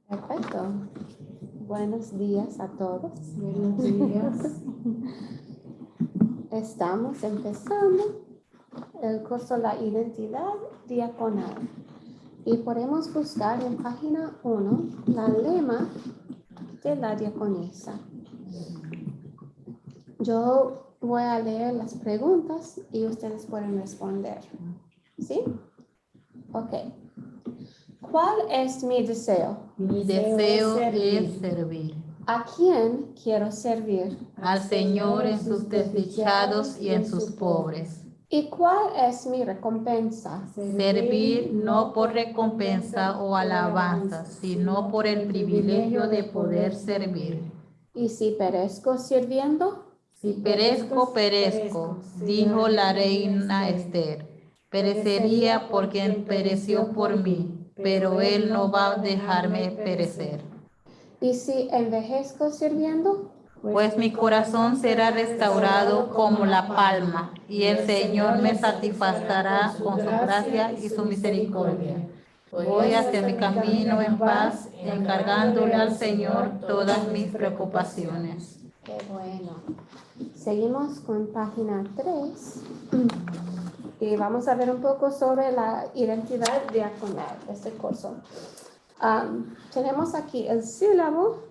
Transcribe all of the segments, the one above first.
Perfecto. Buenos días a todos. Buenos días. Estamos empezando el curso La Identidad Diaconal y podemos buscar en página 1 la lema de la diaconisa. Yo voy a leer las preguntas y ustedes pueden responder. ¿Sí? Ok. ¿Cuál es mi deseo? Mi deseo es servir ¿A quién quiero servir? al Señor en sus desdichados y en sus pobres. ¿Y cuál es mi recompensa? Servir no por recompensa o alabanza, sino por el privilegio de poder servir. ¿Y si perezco sirviendo? Si perezco, perezco, dijo la reina Esther. Perecería por quien pereció por mí, pero Él no va a dejarme perecer. ¿Y si envejezco sirviendo? Pues mi corazón será restaurado como la palma, y el Señor me satisfará con su gracia y su misericordia. Voy hacia mi camino en paz, encargándole al Señor todas mis preocupaciones. Qué bueno. Seguimos con página 3 y vamos a ver un poco sobre la identidad diaconal, este curso. Tenemos aquí el sílabo.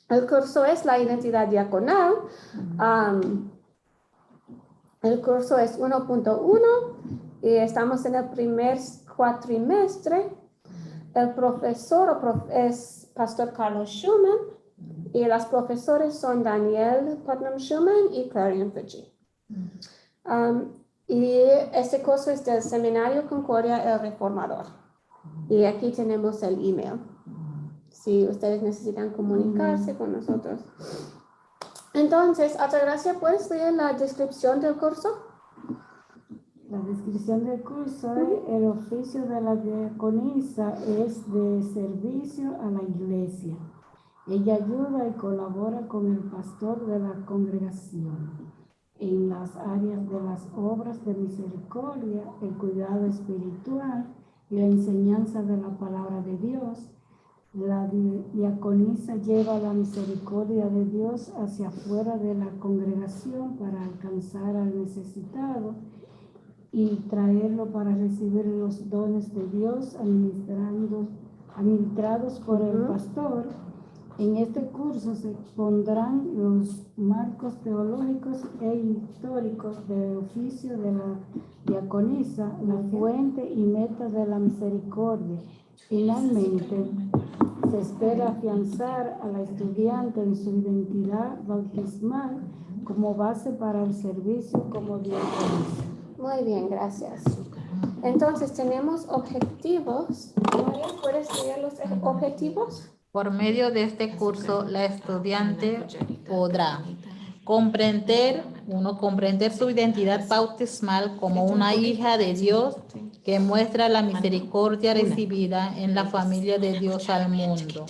El curso es la identidad diaconal. El curso es 1.1 y estamos en el primer cuatrimestre. El profesor es Pastor Carlos Schumann y las profesores son Daniel Putnam Schumann y Clarion Fitchie. Y este curso es del Seminario Concordia el Reformador. Y aquí tenemos el email, si ustedes necesitan comunicarse con nosotros. Entonces, Altagracia, ¿puedes leer la descripción del curso? La descripción del curso, el oficio de la diaconisa es de servicio a la iglesia. Ella ayuda y colabora con el pastor de la congregación en las áreas de las obras de misericordia, el cuidado espiritual y la enseñanza de la palabra de Dios. La diaconisa lleva la misericordia de Dios hacia afuera de la congregación para alcanzar al necesitado y traerlo para recibir los dones de Dios administrados por el pastor. En este curso se pondrán los marcos teológicos e históricos del oficio de la diaconisa, la fuente y meta de la misericordia. Finalmente, se espera afianzar a la estudiante en su identidad bautismal como base para el servicio como diaconisa. Muy bien, gracias. Entonces, tenemos objetivos. María, ¿puedes leer los objetivos? Por medio de este curso, la estudiante podrá comprender su identidad bautismal como una hija de Dios que muestra la misericordia recibida en la familia de Dios al mundo.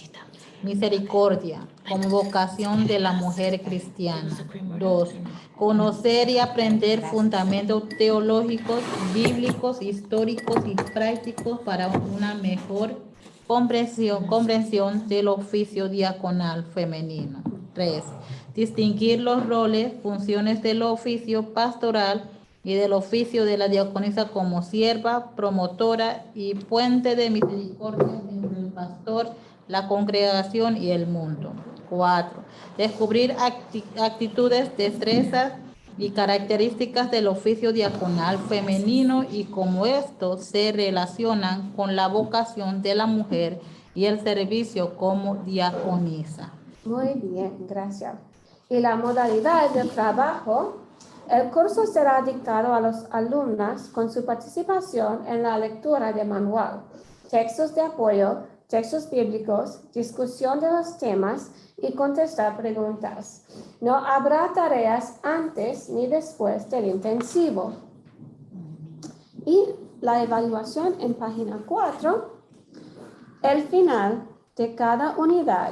Misericordia como vocación de la mujer cristiana. 2. Conocer y aprender fundamentos teológicos, bíblicos, históricos y prácticos para una mejor comprensión del oficio diaconal femenino. 3. Distinguir los roles, funciones del oficio pastoral y del oficio de la diaconisa como sierva, promotora y puente de misericordia entre el pastor, la congregación y el mundo. 4. Descubrir actitudes, destrezas y características del oficio diaconal femenino y cómo estos se relacionan con la vocación de la mujer y el servicio como diaconisa. Muy bien, gracias. Y la modalidad de trabajo, el curso será dictado a los alumnos con su participación en la lectura de manual, textos de apoyo, textos bíblicos, discusión de los temas y contestar preguntas. No habrá tareas antes ni después del intensivo. Y la evaluación en página 4, el final de cada unidad,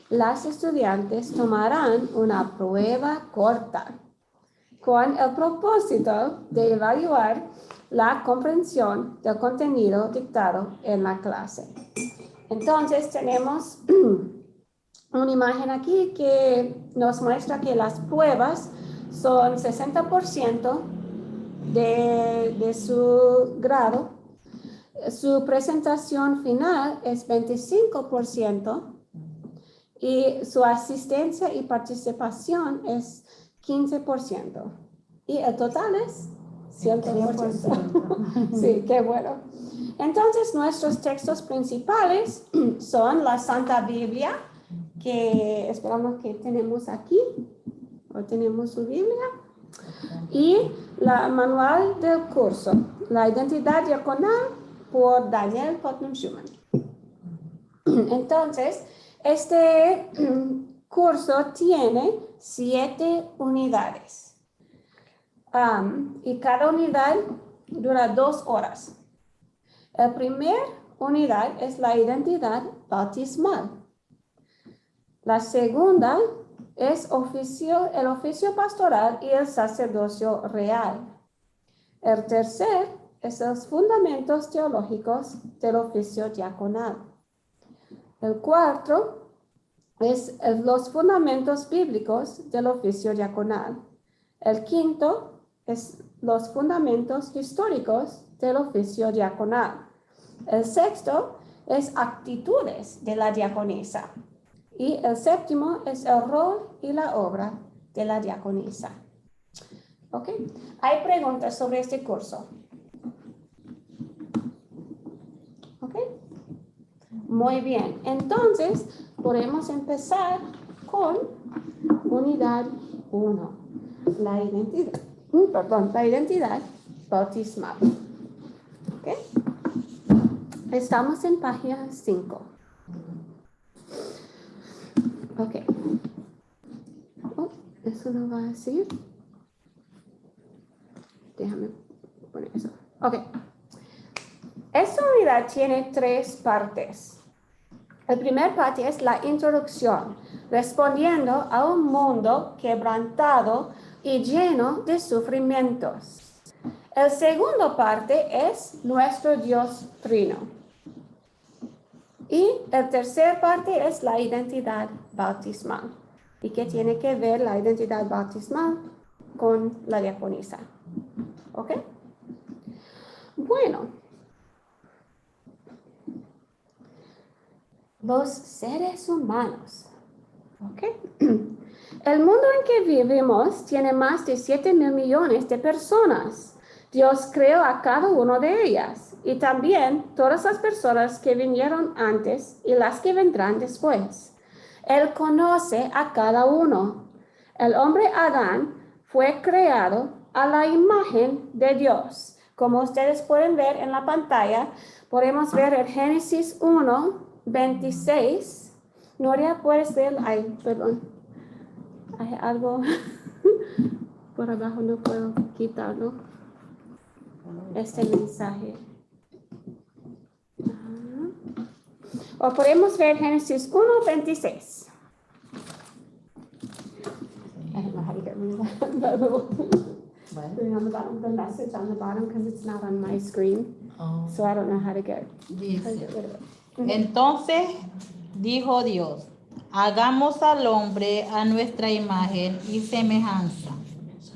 las estudiantes tomarán una prueba corta con el propósito de evaluar la comprensión del contenido dictado en la clase. Entonces tenemos una imagen aquí que nos muestra que las pruebas son 60% de su grado. Su presentación final es 25% y su asistencia y participación es 15%. Y el total es 100%. Sí, qué bueno. Entonces, nuestros textos principales son la Santa Biblia, que esperamos que tenemos aquí, o tenemos su Biblia, y la manual del curso, la identidad diaconal por Daniel Putnam Schumann. Entonces, este curso tiene 7 unidades y cada unidad dura 2 horas. La primera unidad es la identidad bautismal. La segunda es el oficio pastoral y el sacerdocio real. El tercer es los fundamentos teológicos del oficio diaconal. El cuarto es los fundamentos bíblicos del oficio diaconal. El quinto es los fundamentos históricos del oficio diaconal. El sexto es actitudes de la diaconisa. Y el séptimo es el rol y la obra de la diaconisa. ¿Ok? Hay preguntas sobre este curso. ¿Ok? Muy bien. Entonces, podemos empezar con unidad 1. La identidad bautismal. ¿Ok? Estamos en página 5. Ok. Oh, eso no va a decir. Déjame poner eso. Ok. Esta unidad tiene 3 partes. La primera parte es la introducción, respondiendo a un mundo quebrantado y lleno de sufrimientos. La segunda parte es nuestro Dios Trino. Y la tercera parte es la identidad bautismal. ¿Y qué tiene que ver la identidad bautismal con la diaconisa? ¿Ok? Bueno. Los seres humanos. ¿Ok? El mundo en que vivimos tiene más de 7,000 millones de personas. Dios creó a cada una de ellas y también todas las personas que vinieron antes y las que vendrán después. Él conoce a cada uno. El hombre Adán fue creado a la imagen de Dios. Como ustedes pueden ver en la pantalla, podemos ver el Génesis 1:26. Noria, ¿puedes ver? Ay, perdón. Hay algo por abajo, no puedo quitarlo. Este mensaje. O podemos ver Génesis 1:26. I don't know how to get rid of that little thing on the bottom, the message on the bottom, because it's not on my screen. Oh. So I don't know how to get Dice, rid of it. entonces dijo Dios, hagamos al hombre a nuestra imagen y semejanza,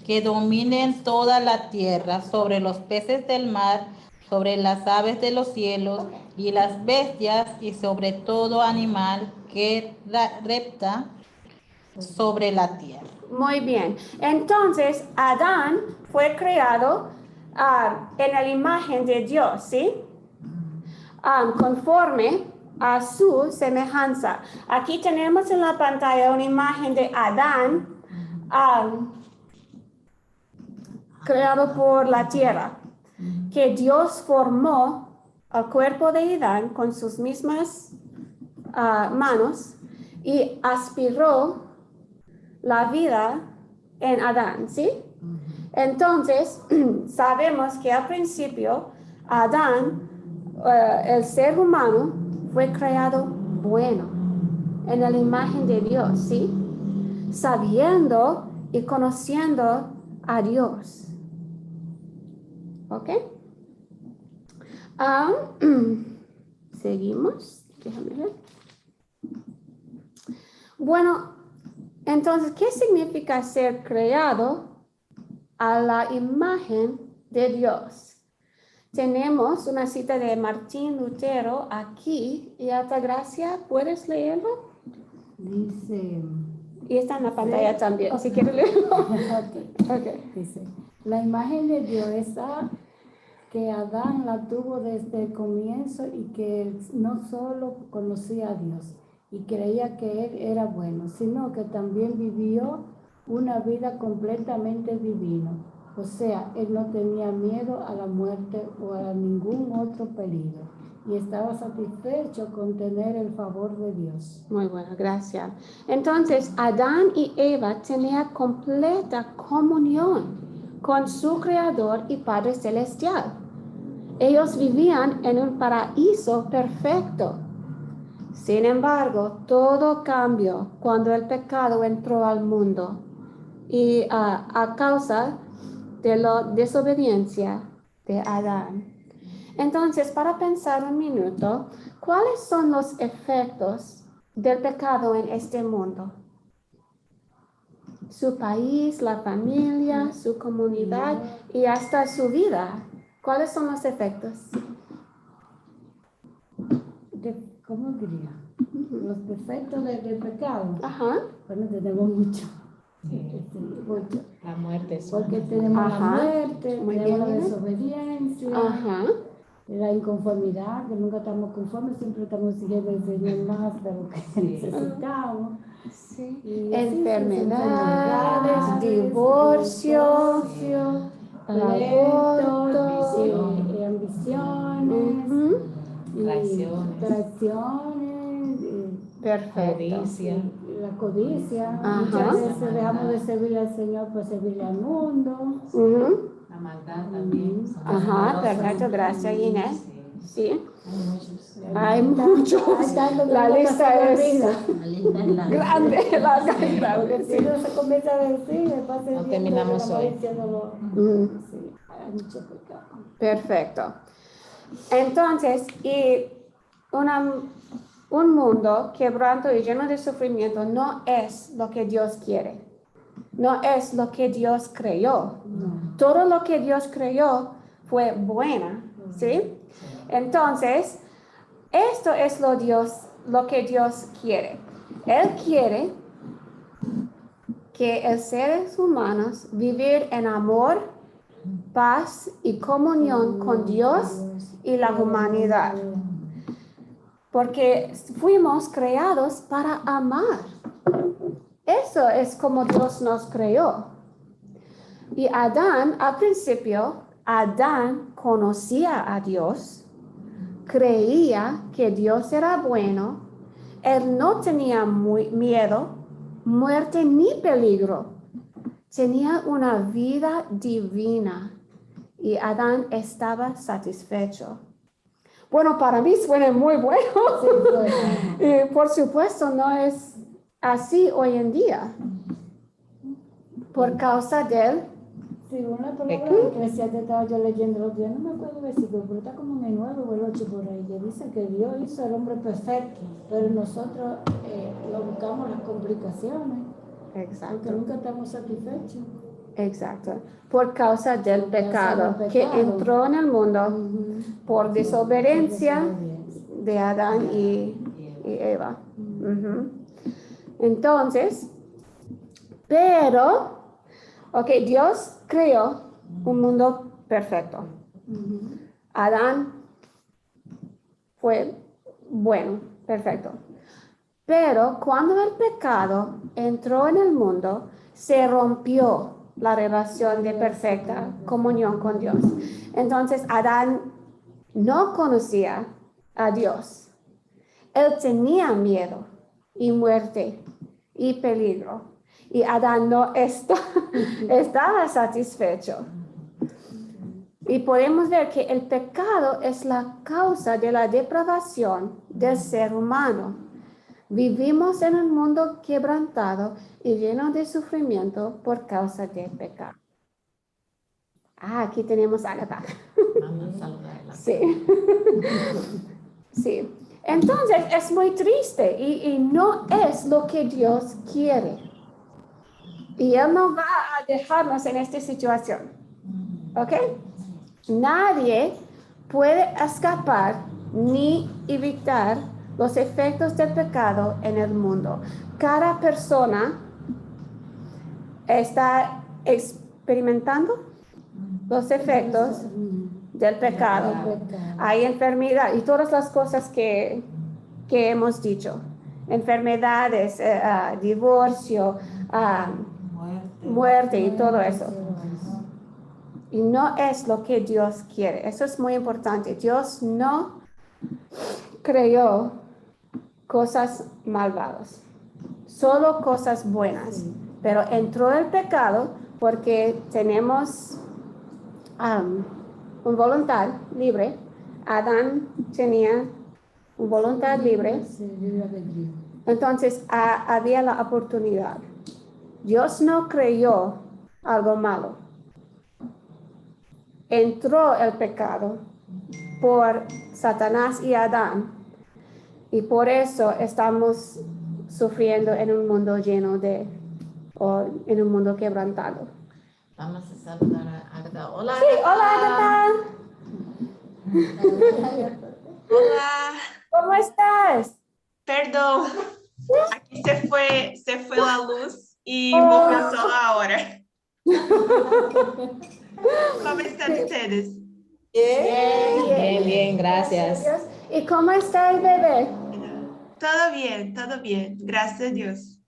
que dominen toda la tierra, sobre los peces del mar, sobre las aves de los cielos y las bestias, y sobre todo animal que repta sobre la tierra. Muy bien. Entonces, Adán fue creado en la imagen de Dios, ¿sí? Conforme a su semejanza. Aquí tenemos en la pantalla una imagen de Adán creado por la tierra, que Dios formó el cuerpo de Adán con sus mismas manos y aspiró la vida en Adán, ¿sí? Entonces, sabemos que al principio Adán, el ser humano, fue creado bueno, en la imagen de Dios, ¿sí? Sabiendo y conociendo a Dios. ¿Ok? Ah, seguimos. Déjame ver. Bueno, entonces, ¿qué significa ser creado a la imagen de Dios? Tenemos una cita de Martín Lutero aquí. Y Altagracia, ¿puedes leerlo? Dice, Y está en la pantalla sí. también, Ok. si quieres leerlo. Ok. Dice, la imagen de Dios esa que Adán la tuvo desde el comienzo y que él no solo conocía a Dios y creía que Él era bueno, sino que también vivió una vida completamente divina. O sea, Él no tenía miedo a la muerte o a ningún otro peligro y estaba satisfecho con tener el favor de Dios. Muy bueno, gracias. Entonces, Adán y Eva tenían completa comunión con su Creador y Padre Celestial. Ellos vivían en un paraíso perfecto. Sin embargo, todo cambió cuando el pecado entró al mundo y a causa de la desobediencia de Adán. Entonces, para pensar un minuto, ¿cuáles son los efectos del pecado en este mundo? Su país, la familia, su comunidad y hasta su vida. ¿Cuáles son los efectos? ¿Cómo diría? Los defectos del pecado. Ajá. Bueno, tenemos mucho. Mucho. La muerte. Porque tenemos la Ajá. muerte, Muy tenemos bien. la desobediencia, Ajá. la inconformidad, que nunca estamos conformes, siempre estamos siguiendo el Señor más de lo que necesitamos. Sí. Y así, Enfermedades, divorcio, aborto, ambiciones, Ujú. traiciones, Perfecto. la codicia. Ajá. Muchas veces dejamos de servirle al Señor por servirle al mundo. Ujú. La maldad también. Ajá, perfecto, gracias Inés. Sí. Hay Hay muchos. La lista es grande, larga y grande. Si uno se comienza a decir, después No terminamos hoy. diciéndolo. Mm. Sí, hay mucho pecado. Perfecto. Entonces, un mundo quebrantado y lleno de sufrimiento no es lo que Dios quiere. No es lo que Dios creó. Todo lo que Dios creó fue buena, ¿sí? Entonces, esto es lo que Dios quiere. Él quiere que los seres humanos vivir en amor, paz y comunión con Dios y la humanidad. Porque fuimos creados para amar. Eso es como Dios nos creó. Y Adán, al principio, Adán conocía a Dios, creía que Dios era bueno, él no tenía miedo, muerte ni peligro, tenía una vida divina y Adán estaba satisfecho. Bueno, para mí suena muy bueno. Y por supuesto no es así hoy en día por causa del Según la palabra de Eclesiastes, estaba yo leyendo los días, no me acuerdo el versículo, pero está como en el 9 o el 8 por ahí, que dice que Dios hizo al hombre perfecto, pero nosotros lo buscamos las complicaciones, porque Exacto. nunca estamos satisfechos. Exacto. Por causa del Por causa pecado del que pecado. entró en el mundo por desobediencia de Adán y Eva. Ujú. Entonces, pero, Dios creó un mundo perfecto. Adán fue bueno, perfecto. Pero cuando el pecado entró en el mundo, se rompió la relación de perfecta comunión con Dios. Entonces Adán no conocía a Dios. Él tenía miedo y muerte y peligro. Y Adán no estaba satisfecho. Y podemos ver que el pecado es la causa de la depravación del ser humano. Vivimos en un mundo quebrantado y lleno de sufrimiento por causa del pecado. Aquí tenemos a Agatha. Vamos a saludarla. Sí. Sí. Entonces es muy triste y no es lo que Dios quiere. Y Él no va a dejarnos en esta situación. ¿Ok? Nadie puede escapar ni evitar los efectos del pecado en el mundo. Cada persona está experimentando los efectos del pecado. Hay enfermedad y todas las cosas que hemos dicho. Enfermedades, divorcio, muerte y todo eso. Y no es lo que Dios quiere. Eso es muy importante. Dios no creó cosas malvadas, solo cosas buenas. Pero entró el pecado porque tenemos una voluntad libre. Adán tenía una voluntad libre. Entonces había la oportunidad. Dios no creó algo malo. Entró el pecado por Satanás y Adán. Y por eso estamos sufriendo en un mundo en un mundo quebrantado. Vamos a saludar a Agatha. Hola, Sí, hola Agatha. Hola, ¿Cómo estás? perdón, aquí se fue la luz y volvió solo ahora. ¿Cómo están ustedes? Bien, gracias. Dios. ¿Y cómo está el bebé? Todo bien, gracias a Dios.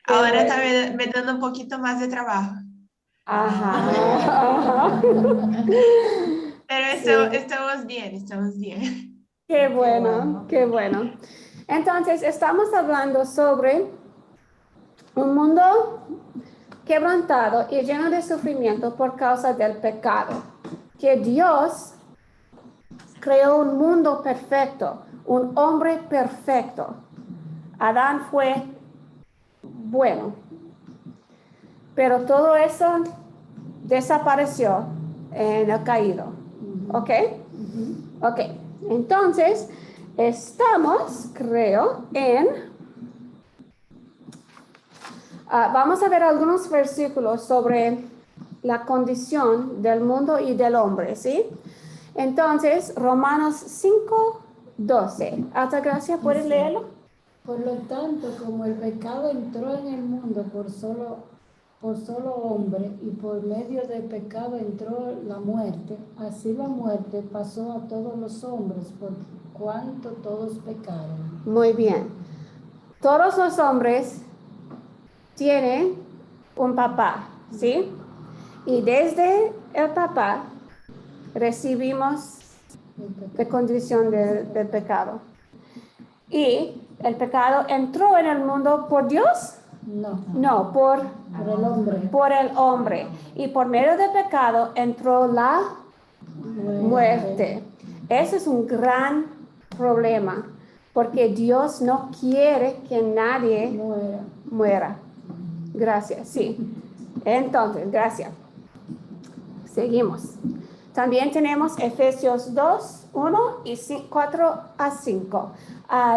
Ahora está me dando un poquito más de trabajo, Ajá. pero Sí. estamos bien. Qué bueno, qué bueno. Entonces, estamos hablando sobre un mundo quebrantado y lleno de sufrimiento por causa del pecado. Que Dios creó un mundo perfecto, un hombre perfecto. Adán fue bueno, pero todo eso desapareció en el caído. ¿Ok? Ok, entonces estamos, creo, vamos a ver algunos versículos sobre la condición del mundo y del hombre, ¿sí? Entonces, Romanos 5:12. Altagracia, ¿puedes leerlo? Por lo tanto, como el pecado entró en el mundo por solo hombre y por medio del pecado entró la muerte, así la muerte pasó a todos los hombres por cuanto todos pecaron. Muy bien. Todos los hombres tienen un papá, ¿sí? Y desde el papá recibimos la condición del pecado. ¿Y el pecado entró en el mundo por Dios? No, por el hombre. Por el hombre. Y por medio del pecado entró la muerte. Ese es un gran problema, porque Dios no quiere que nadie muera. Gracias, sí. Entonces, gracias. Seguimos. También tenemos Efesios 2:1 y 4-5.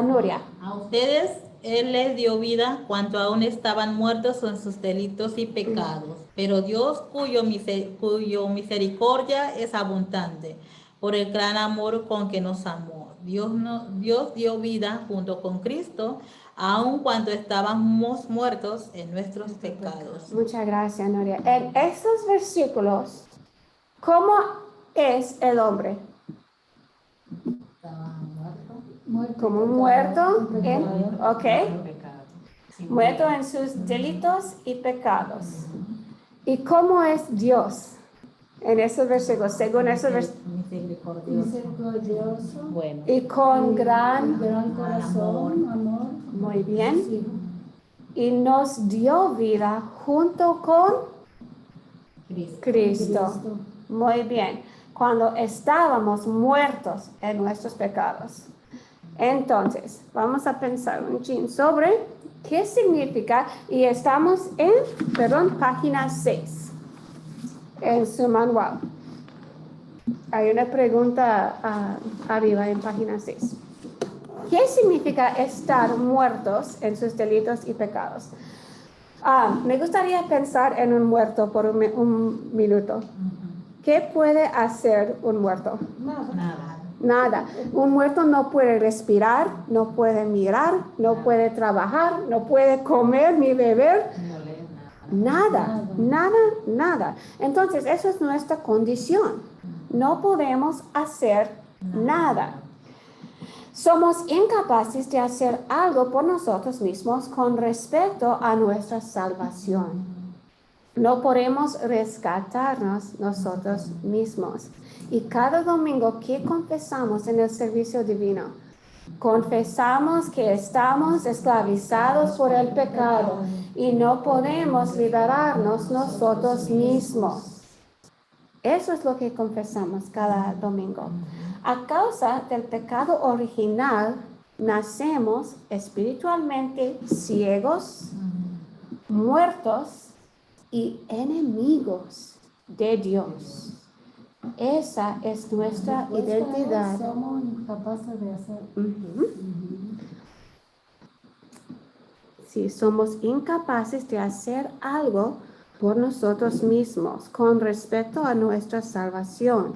Nuria. A ustedes Él les dio vida cuando aún estaban muertos en sus delitos y pecados. Pero Dios, cuyo misericordia es abundante, por el gran amor con que nos amó. Dios dio vida junto con Cristo, aun cuando estábamos muertos en nuestros pecados. Muchas gracias, Nuria. En estos versículos, ¿cómo es el hombre? Como muerto muerto en sus delitos y pecados. ¿Y cómo es Dios en esos versículos? Según esos versículos. Misericordioso. Bueno. Y con gran corazón, amor. Muy bien. Sí. Y nos dio vida junto con Cristo. Muy bien. Cuando estábamos muertos en nuestros pecados. Entonces, vamos a pensar un chin sobre qué significa, y estamos en, página 6 en su manual. Hay una pregunta arriba en página 6. ¿Qué significa estar muertos en sus delitos y pecados? Me gustaría pensar en un muerto por un minuto. ¿Qué puede hacer un muerto? Nada. Un muerto no puede respirar, no puede mirar, no puede trabajar, no puede comer ni beber. Nada. Entonces, eso es nuestra condición. No podemos hacer nada. Somos incapaces de hacer algo por nosotros mismos con respecto a nuestra salvación. No podemos rescatarnos nosotros mismos. Y cada domingo que confesamos en el servicio divino, confesamos que estamos esclavizados por el pecado y no podemos liberarnos nosotros mismos. Eso es lo que confesamos cada domingo. A causa del pecado original, nacemos espiritualmente ciegos, muertos y enemigos de Dios. Esa es nuestra identidad. Somos incapaces de hacer. Sí, somos incapaces de hacer algo por nosotros mismos con respecto a nuestra salvación.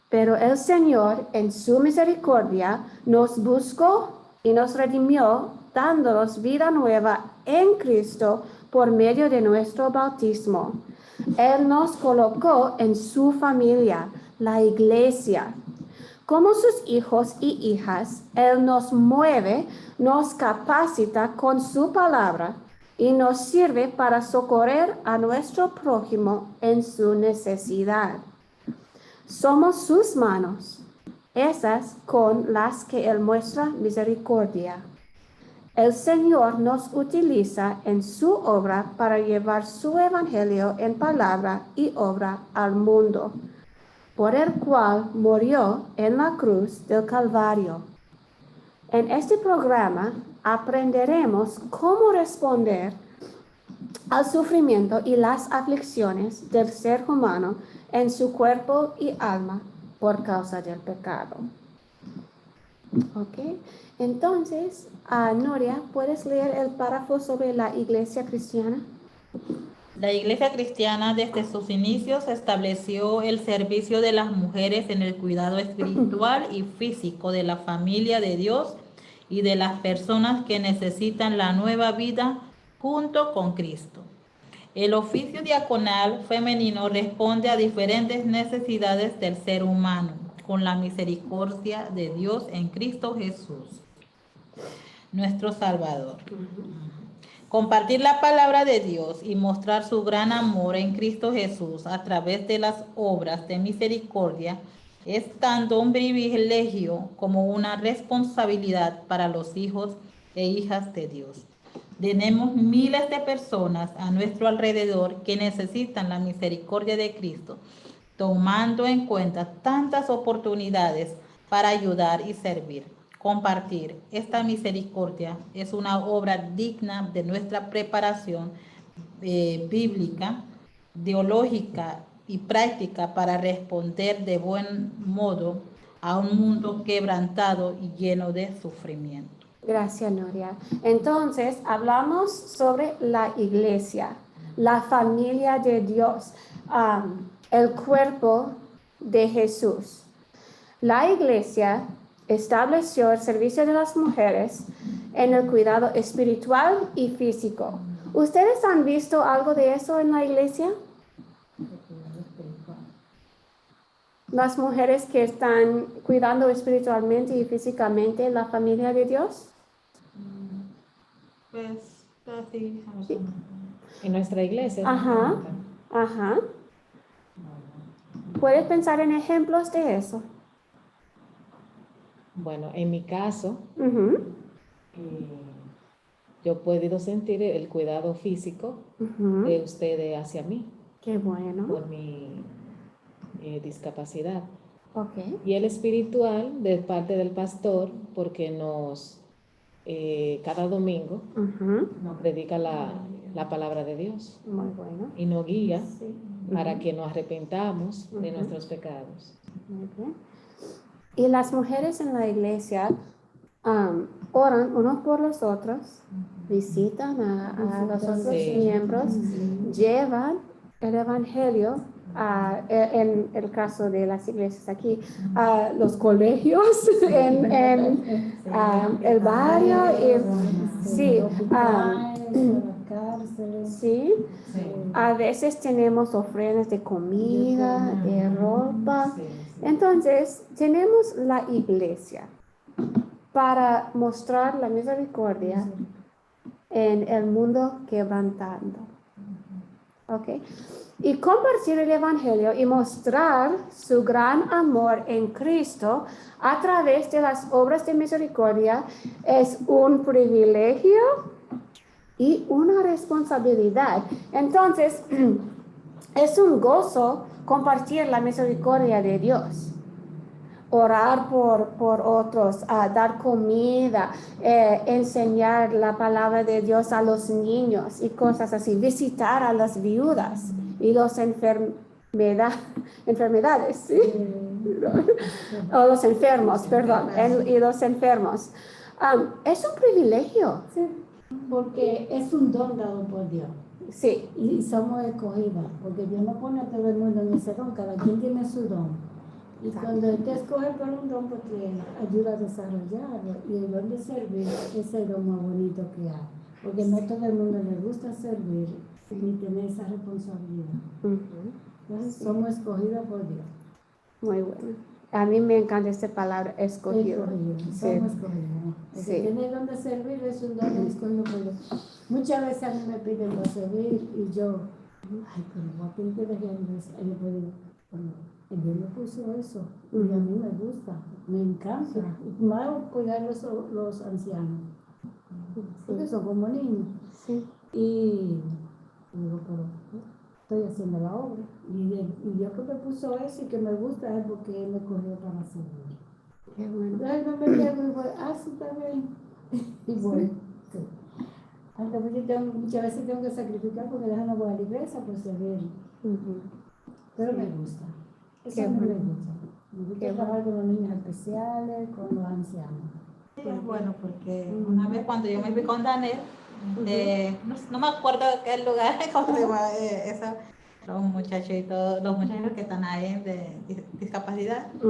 Pero el Señor, en su misericordia, nos buscó y nos redimió, dándonos vida nueva en Cristo por medio de nuestro bautismo. Él nos colocó en su familia, la iglesia. Como sus hijos y hijas, Él nos mueve, nos capacita con su palabra y nos sirve para socorrer a nuestro prójimo en su necesidad. Somos sus manos, esas con las que Él muestra misericordia. El Señor nos utiliza en su obra para llevar su evangelio en palabra y obra al mundo, por el cual murió en la cruz del Calvario. En este programa aprenderemos cómo responder al sufrimiento y las aflicciones del ser humano en su cuerpo y alma por causa del pecado. ¿Ok? Entonces, Nuria, ¿puedes leer el párrafo sobre la iglesia cristiana? La iglesia cristiana desde sus inicios estableció el servicio de las mujeres en el cuidado espiritual y físico de la familia de Dios y de las personas que necesitan la nueva vida junto con Cristo. El oficio diaconal femenino responde a diferentes necesidades del ser humano con la misericordia de Dios en Cristo Jesús, nuestro Salvador. Compartir la palabra de Dios y mostrar su gran amor en Cristo Jesús a través de las obras de misericordia es tanto un privilegio como una responsabilidad para los hijos e hijas de Dios. Tenemos miles de personas a nuestro alrededor que necesitan la misericordia de Cristo, tomando en cuenta tantas oportunidades para ayudar y servir. Compartir esta misericordia es una obra digna de nuestra preparación bíblica, teológica y práctica para responder de buen modo a un mundo quebrantado y lleno de sufrimiento. Gracias, Nuria. Entonces, hablamos sobre la iglesia, la familia de Dios, el cuerpo de Jesús. La iglesia estableció el servicio de las mujeres en el cuidado espiritual y físico. ¿Ustedes han visto algo de eso en la iglesia? Las mujeres que están cuidando espiritualmente y físicamente la familia de Dios. Pues así. Sí. En nuestra iglesia. Ajá. ¿Puedes pensar en ejemplos de eso? Bueno, en mi caso, Uh-huh. yo he podido sentir el cuidado físico Uh-huh. de ustedes hacia mí Qué bueno. por mi discapacidad. Okay. Y el espiritual de parte del pastor, porque cada domingo Uh-huh. nos predica la palabra de Dios Muy bueno. y nos guía Sí. para que nos arrepentamos de nuestros pecados. Muy bien. Y las mujeres en la iglesia oran unos por los otros, visitan a los otros Sí. miembros, llevan el evangelio en el caso de las iglesias aquí, a los colegios, en el barrio. Sí, sí, a veces tenemos ofrendas de comida, de ropa. Entonces, tenemos la iglesia para mostrar la misericordia en el mundo quebrantado. ¿Ok? Y compartir el evangelio y mostrar su gran amor en Cristo a través de las obras de misericordia es un privilegio y una responsabilidad. Entonces, es un gozo compartir la misericordia de Dios. Orar por otros, dar comida, enseñar la palabra de Dios a los niños y cosas así, visitar a las viudas y los enfermedades, ¿sí? O los enfermos, perdón, y los enfermos. Es un privilegio. Sí, porque es un don dado por Dios. Sí. Y somos escogidas, porque Dios no pone a todo el mundo en ese don, cada quien tiene su don. Y cuando Él te escoge por un don, pues te ayuda a desarrollarlo. Y el don de servir es el don más bonito que hay. Porque no todo el mundo le gusta servir ni tener esa responsabilidad. Entonces somos escogidas por Dios. Muy bueno. A mí me encanta esta palabra, escogido. Sí. Somos escogidos. El que tiene el don de servir es un don escogido por Dios. Muchas veces a mí me piden para servir y yo, ay, pero ¿a quién te dejé a iglesia? Y yo digo, bueno, Dios me puso eso y a mí me gusta, me encanta. Más cuidar los ancianos, porque son como niños. Sí. Y digo, pero estoy haciendo la obra. Y Dios que me puso eso y que me gusta es porque Él me corrió para servir. Qué bueno. Entonces no me quedo y voy, sí, está bien. Y voy. Sí. Entonces muchas veces tengo que sacrificar porque dejan no voy a la iglesia por servir. Pero me gusta. Eso Qué a mí me bueno. gusta. Me gusta Qué trabajar con los niños especiales, con los ancianos. Sí, es bueno porque una vez cuando yo me fui con Daniel, no me acuerdo qué lugar, cómo se llama eso, los muchachos y todos los muchachos que están ahí de discapacidad. Y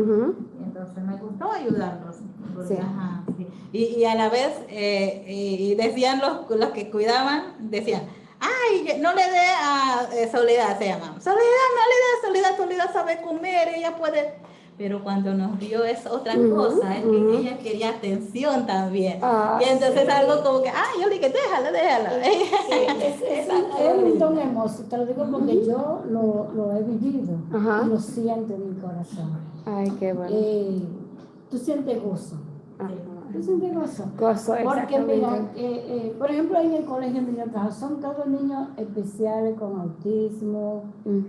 entonces me gustó ayudarlos. Porque, Sí. ajá, sí. Y a la vez, y decían los que cuidaban, decían, ay, no le dé a Soledad, se llama. Soledad, no le dé a Soledad sabe comer, ella puede. Pero cuando nos vio es otra cosa, es que ella quería atención también. Y entonces algo como que, yo le dije, déjala. Es un don hermoso, te lo digo porque yo lo he vivido y lo siento en mi corazón. Ay, qué bueno. Tú sientes gozo. Tú sientes gozo. Gozo, Porque exactamente. mira, por ejemplo, en el colegio donde yo trabajo, son todos niños especiales con autismo,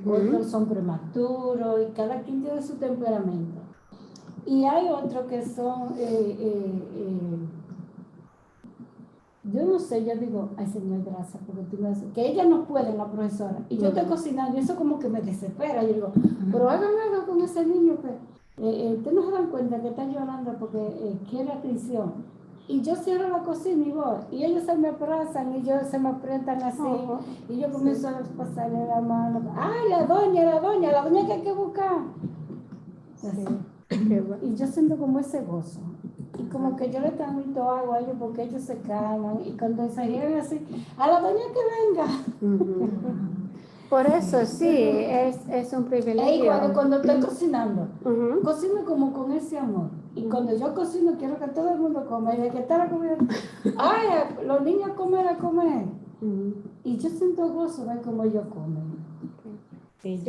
otros son prematuros y cada quien tiene su temperamento. Y hay otros que son, yo no sé, yo digo, ay Señor, gracias, porque tú me haces, que ella no puede, la profesora, y yo estoy cocinando, y eso como que me desespera, yo digo, pero hagan algo con ese niño que... ustedes no se dan cuenta que está llorando porque quiere atención. Y yo cierro la cocina y voy. Y ellos se me abrazan y ellos se me apretan así. Y yo comienzo a pasarle la mano. ¡Ay, la doña que hay que buscar! Así. Y yo siento como ese gozo. Y como que yo le transmito algo a ellos porque ellos se calman. Y cuando se llegan así, a la doña que venga. Por eso sí, es un privilegio. Es igual cuando estoy cocinando, cocino como con ese amor. Y cuando yo cocino quiero que todo el mundo coma. Y de que está la comida, ¡ay! Los niños a comer. Y yo siento gozo ver cómo ellos comen. Sí,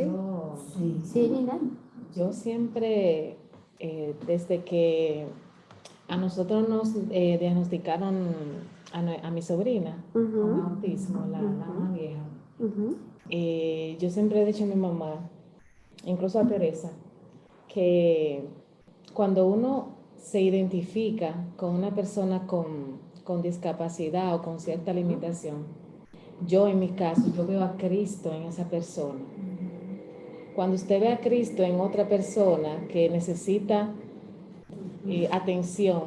Nina. Yo siempre, desde que a nosotros nos diagnosticaron a mi sobrina con autismo, la más vieja, yo siempre he dicho a mi mamá, incluso a Teresa, que cuando uno se identifica con una persona con discapacidad o con cierta limitación, yo en mi caso, yo veo a Cristo en esa persona. Cuando usted ve a Cristo en otra persona que necesita atención,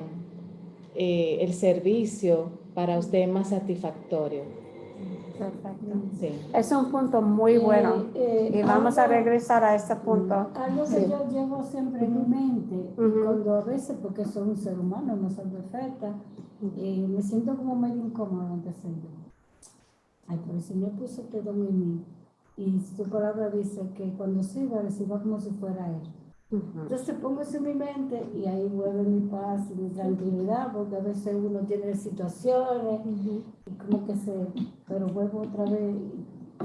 el servicio para usted es más satisfactorio. Perfecto. Sí. Es un punto muy bueno. Y vamos a regresar a este punto. Algo que Sí. yo llevo siempre en mi mente, Ujú. cuando a veces, porque soy un ser humano, no soy perfecta, me siento como medio incómoda ante el Señor. Ay, pero el Señor puso este don en mí. Y su palabra dice que cuando sirva, reciba como si fuera Él. Ujú. Entonces pongo eso en mi mente y ahí vuelve mi paz y mi tranquilidad, porque a veces uno tiene situaciones y como que pero vuelvo otra vez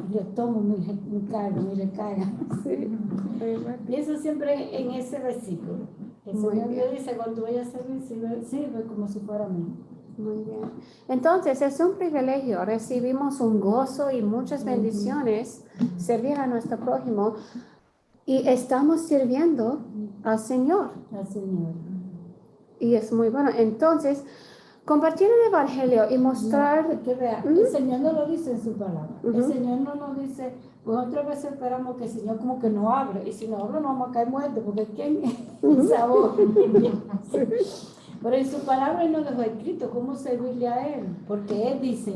y retomo mi carga, mi recarga. Sí. Muy bueno. Pienso siempre en ese versículo. El Muy Señor bien. me dice, cuando vayas a servir, sirve como si fuera mí. Muy bien. Entonces, es un privilegio. Recibimos un gozo y muchas bendiciones servir a nuestro prójimo y estamos sirviendo al Señor. Al Señor. Y es muy bueno. Entonces, compartir el Evangelio y mostrar... No, que vea, Ujú. el Señor no lo dice en su palabra. El Ujú. Señor no nos dice, pues otras veces esperamos que el Señor como que no hable. Y si no habla, no vamos a caer muertos, porque ¿quién sabor? Pero en su palabra Él nos dejó escrito cómo servirle a Él. Porque Él dice,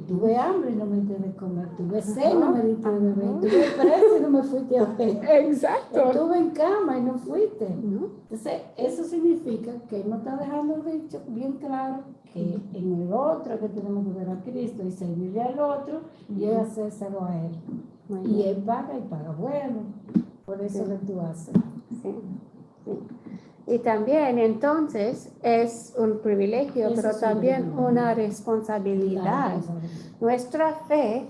tuve hambre y no me diste de comer, tuve sed y no me diste de beber, tuve preso y no me fuiste a ver. Exacto. Estuve en cama y no fuiste. Ujú. Entonces, eso significa que Él nos está dejando dicho bien claro que en el otro que tenemos que ver a Cristo y servirle al otro y es hacérselo a Él. Muy Y bien. Él paga y paga bueno. Por eso Sí. que tú haces. Sí, sí. Y también entonces es un privilegio, Eso pero es un también privilegio. una responsabilidad. Nuestra fe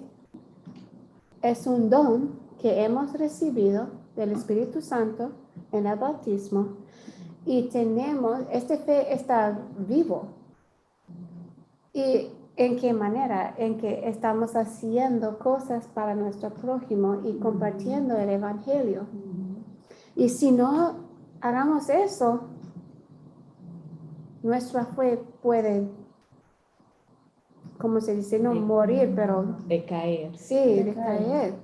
es un don que hemos recibido del Espíritu Santo en el bautismo y esta fe está vivo. ¿Y en qué manera? En que estamos haciendo cosas para nuestro prójimo y compartiendo el Evangelio. Y si no hagamos eso, nuestra fe puede, como se dice, no morir, pero Decaer. sí, decaer.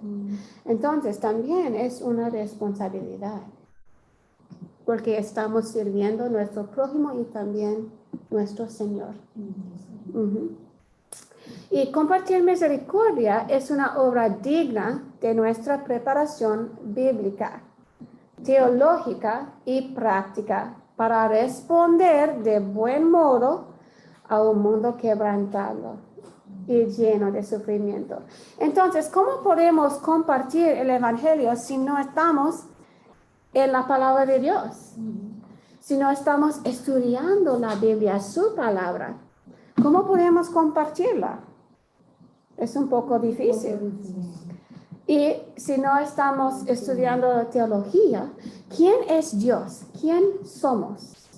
Entonces también es una responsabilidad, porque estamos sirviendo a nuestro prójimo y también nuestro Señor. Ujú. Y compartir misericordia es una obra digna de nuestra preparación bíblica, teológica y práctica para responder de buen modo a un mundo quebrantado y lleno de sufrimiento. Entonces, ¿cómo podemos compartir el Evangelio si no estamos en la palabra de Dios? Si no estamos estudiando la Biblia, su palabra, ¿cómo podemos compartirla? Es un poco difícil. Y si no estamos estudiando teología, ¿quién es Dios? ¿Quién somos?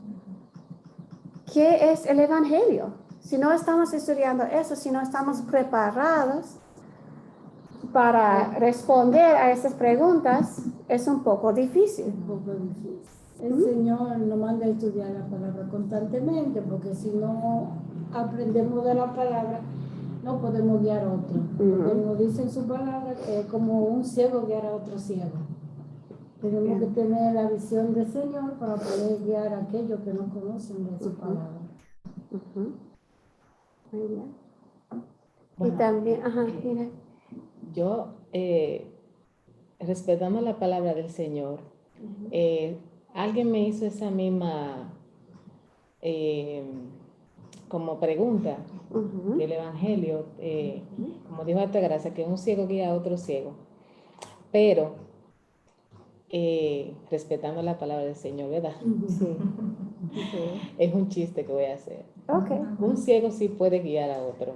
¿Qué es el Evangelio? Si no estamos estudiando eso, si no estamos preparados para responder a esas preguntas, es un poco difícil. El Señor nos manda a estudiar la palabra constantemente, porque si no aprendemos de la palabra, no podemos guiar a otro. Porque nos dice en su palabra que es como un ciego guiar a otro ciego. Tenemos que tener la visión del Señor para poder guiar a aquellos que no conocen de su palabra. Muy bien. Bueno, y también, mira. Yo, respetando la palabra del Señor, alguien me hizo esa misma como pregunta del Evangelio, como dijo Altagracia, que un ciego guía a otro ciego, pero respetando la palabra del Señor, ¿verdad? Sí. Es un chiste que voy a hacer. Okay. Un ciego sí puede guiar a otro,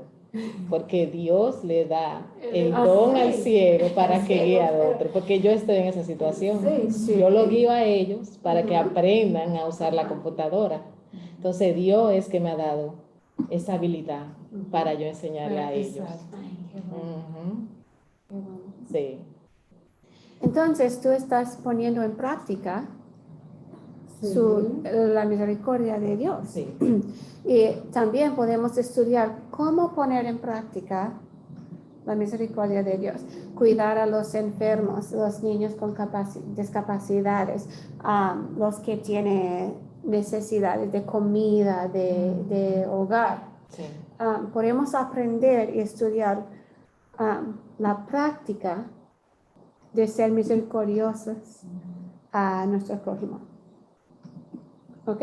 porque Dios le da el don al ciego para que guíe a otro, porque yo estoy en esa situación. Yo lo guío a ellos para que aprendan a usar la computadora. Entonces Dios es que me ha dado esa habilidad para yo enseñarle a ellos. Sí. Entonces tú estás poniendo en práctica la misericordia de Dios. Sí. Y también podemos estudiar cómo poner en práctica la misericordia de Dios. Cuidar a los enfermos, los niños con discapacidades, los que tienen necesidades de comida, de hogar. Sí. Podemos aprender y estudiar la práctica de ser misericordiosos a nuestro prójimo. ¿Ok?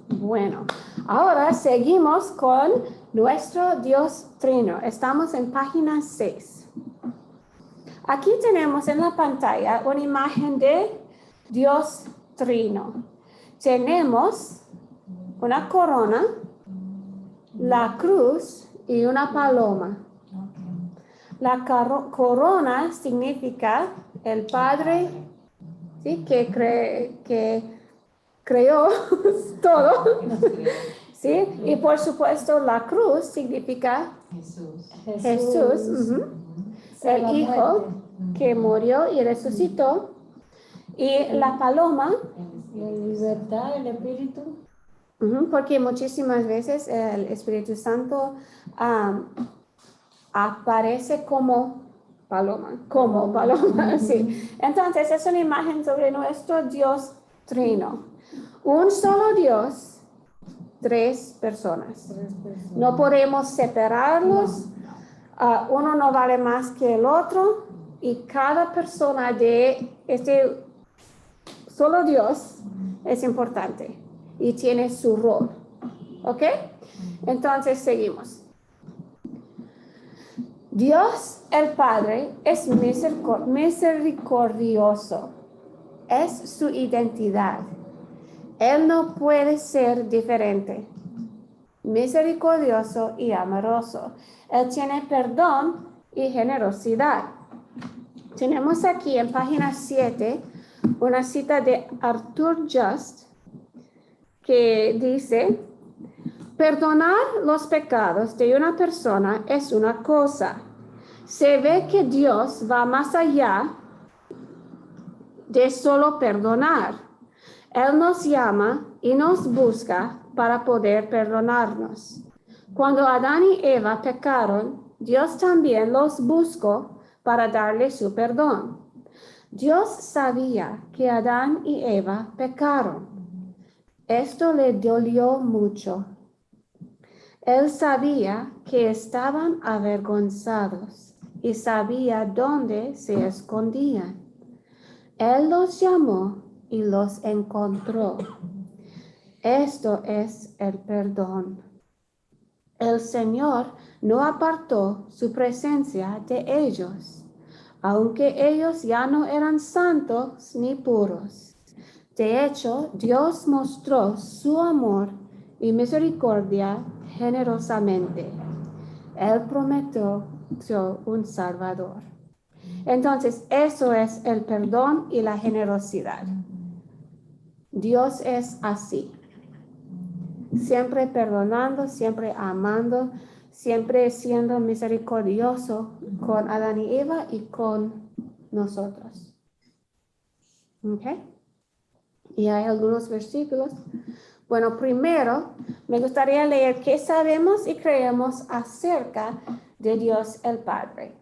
Bueno, ahora seguimos con nuestro Dios Trino. Estamos en página 6. Aquí tenemos en la pantalla una imagen de Dios Trino. Tenemos una corona, la cruz y una paloma. La corona significa el Padre, ¿sí? que creó todo. ¿Sí? Y por supuesto la cruz significa Jesús, el Hijo que murió y resucitó. Y la paloma, La libertad, el Espíritu. porque muchísimas veces el Espíritu Santo aparece como paloma, sí. Entonces es una imagen sobre nuestro Dios Trino. Un solo Dios, 3 personas. No podemos separarlos. Uno no vale más que el otro. Y cada persona de este solo Dios es importante y tiene su rol. ¿Ok? Entonces seguimos. Dios el Padre es misericordioso. Es su identidad. Él no puede ser diferente. Misericordioso y amoroso. Él tiene perdón y generosidad. Tenemos aquí en página 7 una cita de Arthur Just que dice: perdonar los pecados de una persona es una cosa. Se ve que Dios va más allá de solo perdonar. Él nos llama y nos busca para poder perdonarnos. Cuando Adán y Eva pecaron, Dios también los buscó para darle su perdón. Dios sabía que Adán y Eva pecaron. Esto le dolió mucho. Él sabía que estaban avergonzados y sabía dónde se escondían. Él los llamó y los encontró. Esto es el perdón. El Señor no apartó su presencia de ellos, aunque ellos ya no eran santos ni puros. De hecho, Dios mostró su amor y misericordia generosamente. Él prometió un Salvador. Entonces, eso es el perdón y la generosidad. Dios es así. Siempre perdonando, siempre amando, siempre siendo misericordioso con Adán y Eva y con nosotros. ¿Ok? Y hay algunos versículos. Bueno, primero me gustaría leer qué sabemos y creemos acerca de Dios el Padre.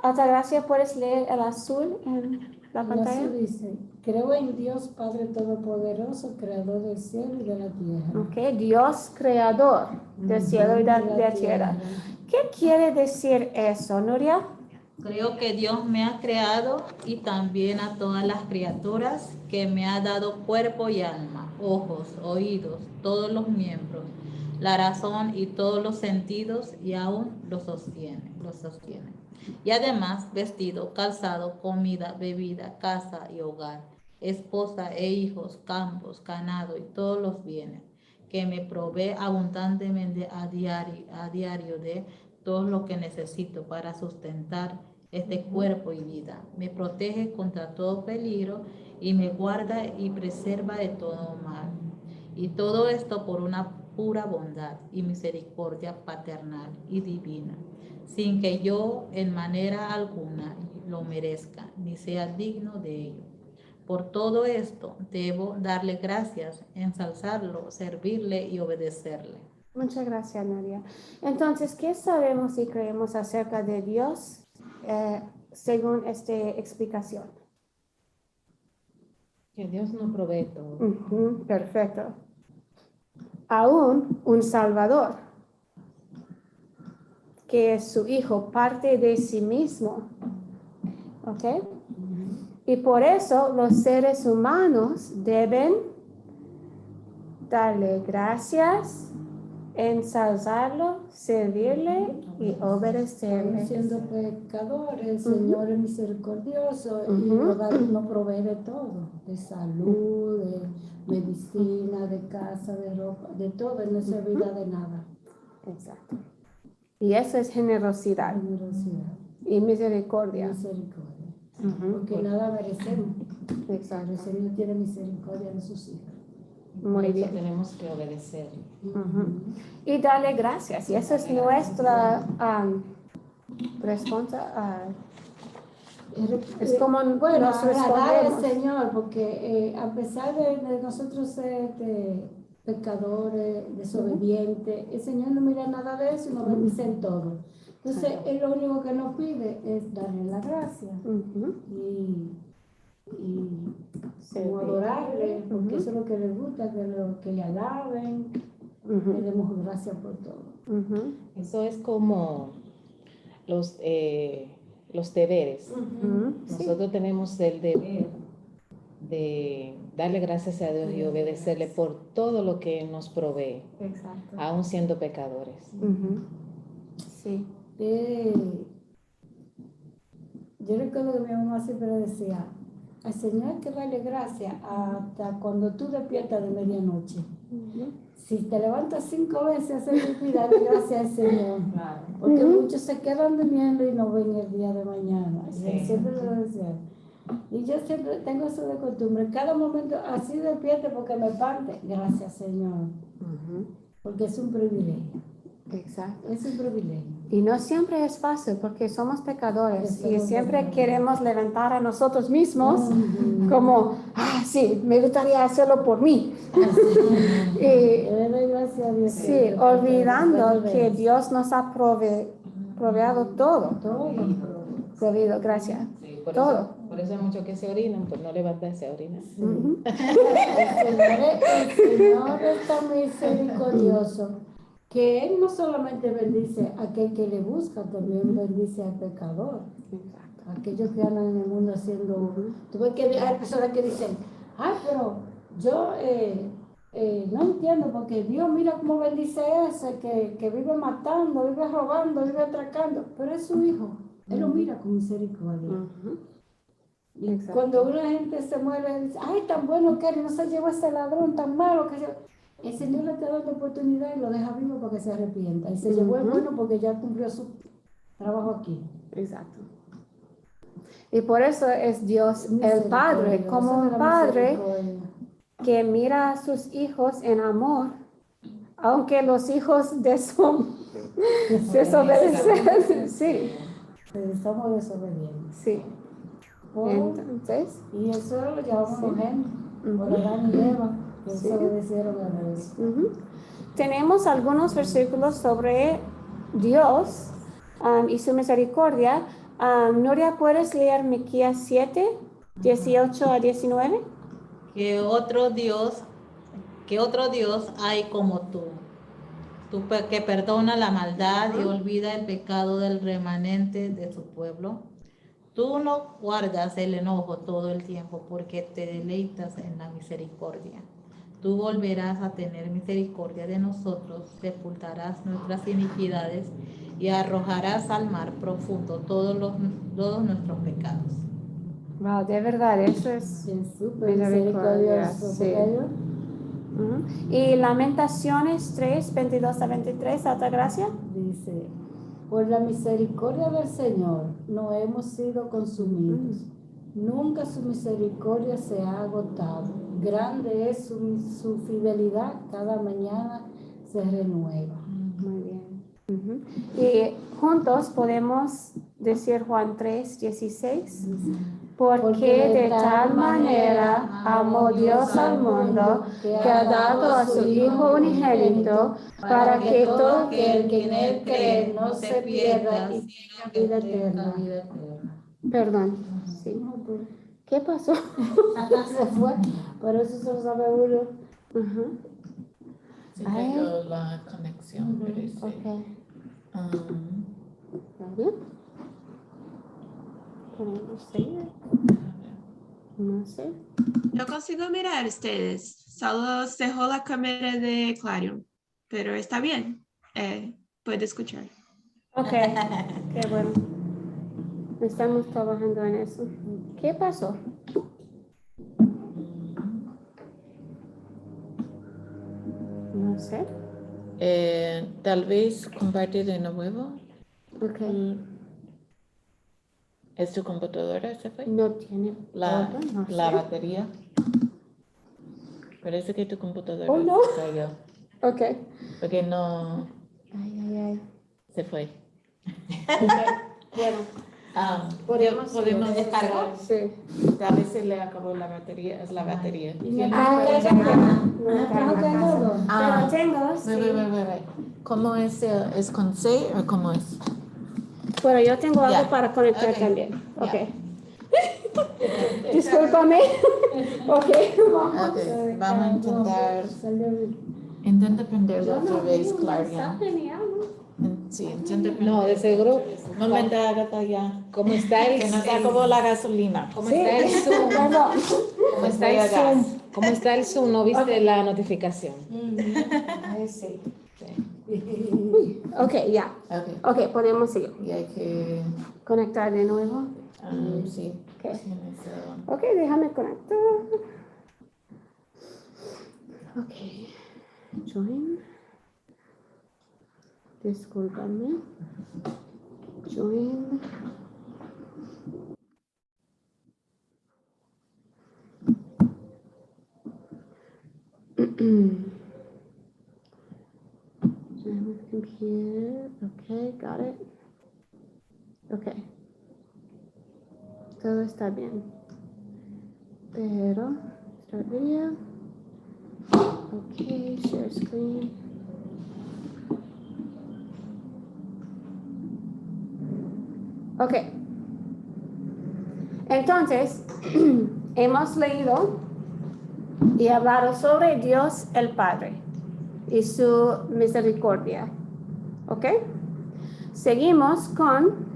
Altagracia, ¿puedes leer el azul en la pantalla? Así dice: creo en Dios Padre Todopoderoso, creador del cielo y de la tierra. Ok, Dios creador del cielo y de la tierra. ¿Qué quiere decir eso, Nuria? Creo que Dios me ha creado y también a todas las criaturas, que me ha dado cuerpo y alma, ojos, oídos, todos los miembros, la razón y todos los sentidos, y aún los sostiene. Y además vestido, calzado, comida, bebida, casa y hogar, esposa e hijos, campos, ganado y todos los bienes, que me provee abundantemente a diario de todo lo que necesito para sustentar este cuerpo y vida. Me protege contra todo peligro y me guarda y preserva de todo mal. Y todo esto por una pura bondad y misericordia paternal y divina, sin que yo en manera alguna lo merezca, ni sea digno de ello. Por todo esto debo darle gracias, ensalzarlo, servirle y obedecerle. Muchas gracias, Nadia. Entonces, ¿qué sabemos y creemos acerca de Dios según esta explicación? Que Dios nos provee todo. Ujú, perfecto. Aún un Salvador, que es su Hijo, parte de sí mismo. ¿Ok? Y por eso los seres humanos deben darle gracias, ensalzarlo, servirle y obedecerle. Siendo pecadores, el Señor es misericordioso y nos provee de todo, de salud, de medicina, de casa, de ropa, de todo, Él no se olvida de nada. Exacto. Y eso es generosidad Generosidad, y misericordia. misericordia, Ujú. porque nada merecemos. Exacto. El Señor tiene misericordia de sus hijos. Muy Por eso bien. tenemos que obedecer. Ujú. Y darle gracias. Y esa es nuestra responsabilidad. Es como bueno, nos agradar al respondemos. Señor, porque a pesar de nosotros ser pecadores, desobedientes, el Señor no mira nada de eso y nos bendice en todo. Entonces, Él lo único que nos pide es darle la gracia Ujú. y Sí. como adorarle, porque Ujú. eso es lo que le gusta, que le alaben, le Ujú. demos gracias por todo. Ujú. Eso es como los deberes. Ujú. Sí. Nosotros tenemos el deber de darle gracias a Dios y obedecerle por todo lo que Él nos provee, Exacto. aún siendo pecadores. Ujú. Sí. Yo recuerdo que mi mamá siempre decía, al Señor hay que darle gracias hasta cuando tú despiertas de medianoche. Ujú. Si te levantas 5 veces a hacer pipí, dale gracias al Señor. Porque muchos se quedan durmiendo y no ven el día de mañana. Y él siempre lo decía. Y yo siempre tengo eso de costumbre. Cada momento así despierte porque me parte. Gracias, Señor. Ujú. Porque es un privilegio. Exacto. Es un privilegio. Y no siempre es fácil porque somos pecadores y Somos siempre pecadores. queremos levantar a nosotros mismos Ujú. como, sí, me gustaría hacerlo por mí. Y, Le doy gracias a Dios. sí, olvidando que Dios nos ha proveado todo. Todo. Proveído, gracias. Sí, por Todo. eso hay muchos que se orinan, por no levantarse a orinar. Ujú. El Señor es tan misericordioso que Él no solamente bendice a aquel que le busca, también bendice al pecador. Aquellos que andan en el mundo haciendo... Tú ves que hay personas que dicen, pero yo no entiendo porque Dios mira cómo bendice a ese que vive matando, vive robando, vive atracando, pero es su hijo. Él lo mira con misericordia. Ujú. Y Exacto. cuando una gente se muere, dice, tan bueno que él no se llevó a ese ladrón tan malo que el Señor le está dando oportunidad y lo deja vivo para que se arrepienta. Y se llevó el bueno porque ya cumplió su trabajo aquí. Exacto. Y por eso es Dios el Padre, como un padre que mira a sus hijos en amor, aunque los hijos desobedecen. Sí, Somos desobedientes. sí. Entonces, Y eso lo llamamos los genes, por Ujú. Adán y Eva, que Sí. desobedecieron a Dios. Tenemos algunos versículos sobre Dios y su misericordia. Nuria, ¿puedes leer Miqueas 7, 18 a 19? Que otro Dios hay como tú que perdona la maldad y olvida el pecado del remanente de su pueblo. Tú no guardas el enojo todo el tiempo porque te deleitas en la misericordia. Tú volverás a tener misericordia de nosotros, sepultarás nuestras iniquidades y arrojarás al mar profundo todos nuestros pecados. Wow, de verdad, eso es Súper misericordia. misericordioso. Sí. Y Lamentaciones 3, 22 a 23, Altagracia. Dice, por la misericordia del Señor no hemos sido consumidos. Nunca su misericordia se ha agotado. Grande es su fidelidad, cada mañana se renueva. Muy bien. Y juntos podemos decir Juan 3, 16. Porque de tal manera amó Dios al mundo que ha dado a su Hijo unigénito para que todo aquel que en él cree no se pierda, sino que vida tenga eterna. vida eterna. Perdón. Sí. ¿Qué pasó? Se fue, por eso se lo sabe uno. Ujú. Se Ay. cayó la conexión, parece. Ok. ¿Está bien? ¿Podemos seguir? No sé. Yo consigo mirar ustedes. Solo dejó la cámara de Clarion, pero está bien. Puede escuchar. Ok. Qué bueno. Estamos trabajando en eso. ¿Qué pasó? No sé. Tal vez compartir de nuevo. Ok. ¿Es tu computadora? ¿Se fue? No tiene La botón, no sé. batería. Parece que tu computadora Oh, no. se cayó. Ok. Porque no Ay. se fue. Bueno, Podemos seguir. descargar. Sí. Tal vez se le acabó la batería. Es la batería. No está en la casa. Ah. Pero tengo, sí. Wait. ¿Cómo es? ¿Es con C o cómo es? Pero yo tengo algo Ya. para conectar Ok. también. Ya. Ok. Discúlpame. Ok. Ok, vamos a intentar. Intenta prenderlo otra vez, Claudia. Sí, intenta prenderlo. No, de seguro. No me da Agatha ya. ¿Cómo está el, Que nos acabó la gasolina. cómo está el Zoom? ¿Cómo está el Zoom? ¿Cómo está el Zoom? ¿No viste la notificación? Sí. Sí. Ok, ya. Ok. Ok, podemos seguir. Y hay que. Conectar de nuevo. Sí. Ok. Tienes, Ok, déjame conectar. Ok. Join. Discúlpame. Join. Join with computer. Okay, got it. Okay. Todo está bien. Pero, start video. Okay, share screen. Ok. Entonces, hemos leído y hablado sobre Dios el Padre y su misericordia. ¿Ok? Seguimos con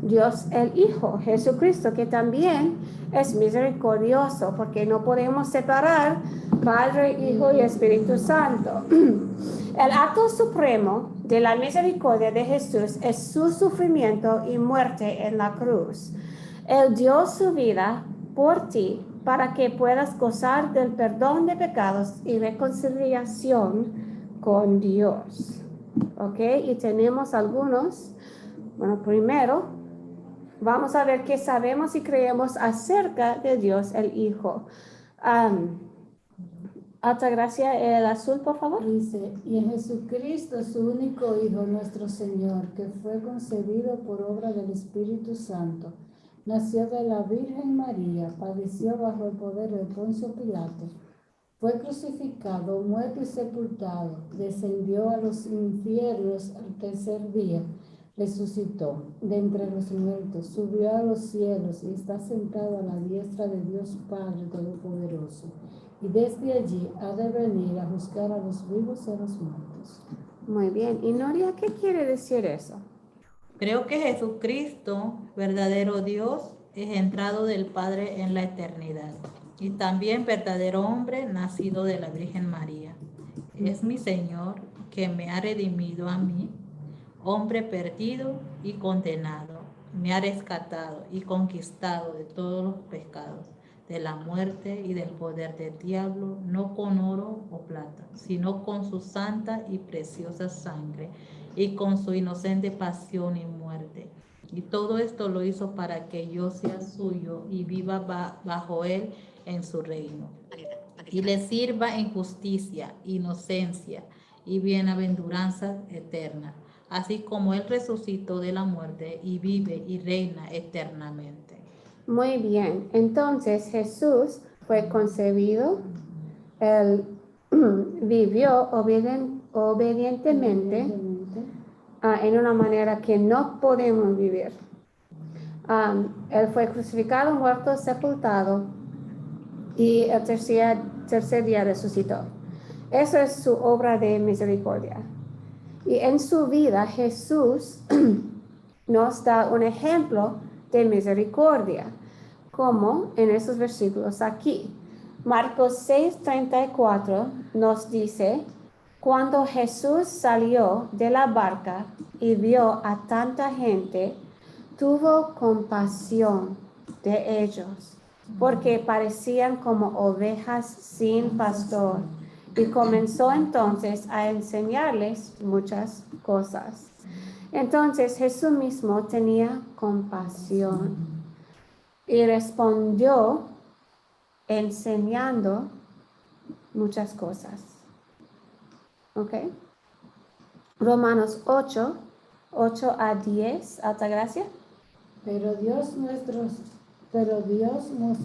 Dios el Hijo, Jesucristo, que también es misericordioso, porque no podemos separar Padre, Hijo y Espíritu Santo. El acto supremo de la misericordia de Jesús es su sufrimiento y muerte en la cruz. Él dio su vida por ti para que puedas gozar del perdón de pecados y reconciliación con Dios. ¿Ok? Y tenemos algunos. Bueno, primero vamos a ver qué sabemos y creemos acerca de Dios el Hijo. Altagracia, el azul, por favor. Dice, y en Jesucristo, su único Hijo, nuestro Señor, que fue concebido por obra del Espíritu Santo, nació de la Virgen María, padeció bajo el poder de Poncio Pilato, fue crucificado, muerto y sepultado, descendió a los infiernos al tercer día, resucitó de entre los muertos, subió a los cielos y está sentado a la diestra de Dios Padre Todopoderoso. Y desde allí ha de venir a juzgar a los vivos y a los muertos. Muy bien. Y Noria, ¿qué quiere decir eso? Creo que Jesucristo, verdadero Dios, es entrado del Padre en la eternidad. Y también verdadero hombre, nacido de la Virgen María. Es mi Señor que me ha redimido a mí, hombre perdido y condenado. Me ha rescatado y conquistado de todos los pecados, de la muerte y del poder del diablo, no con oro o plata, sino con su santa y preciosa sangre y con su inocente pasión y muerte. Y todo esto lo hizo para que yo sea suyo y viva bajo él en su reino. Y le sirva en justicia, inocencia y bienaventuranza eterna, así como él resucitó de la muerte y vive y reina eternamente. Muy bien. Entonces Jesús fue concebido, él vivió obedientemente en una manera que no podemos vivir. Él fue crucificado, muerto, sepultado y el tercer día resucitó. Eso es su obra de misericordia. Y en su vida Jesús nos da un ejemplo de misericordia, como en esos versículos aquí. Marcos 6:34 nos dice, cuando Jesús salió de la barca y vio a tanta gente, tuvo compasión de ellos, porque parecían como ovejas sin pastor, y comenzó entonces a enseñarles muchas cosas. Entonces Jesús mismo tenía compasión y respondió enseñando muchas cosas. ¿Ok? Romanos 8:8-10, Altagracia. Pero Dios nos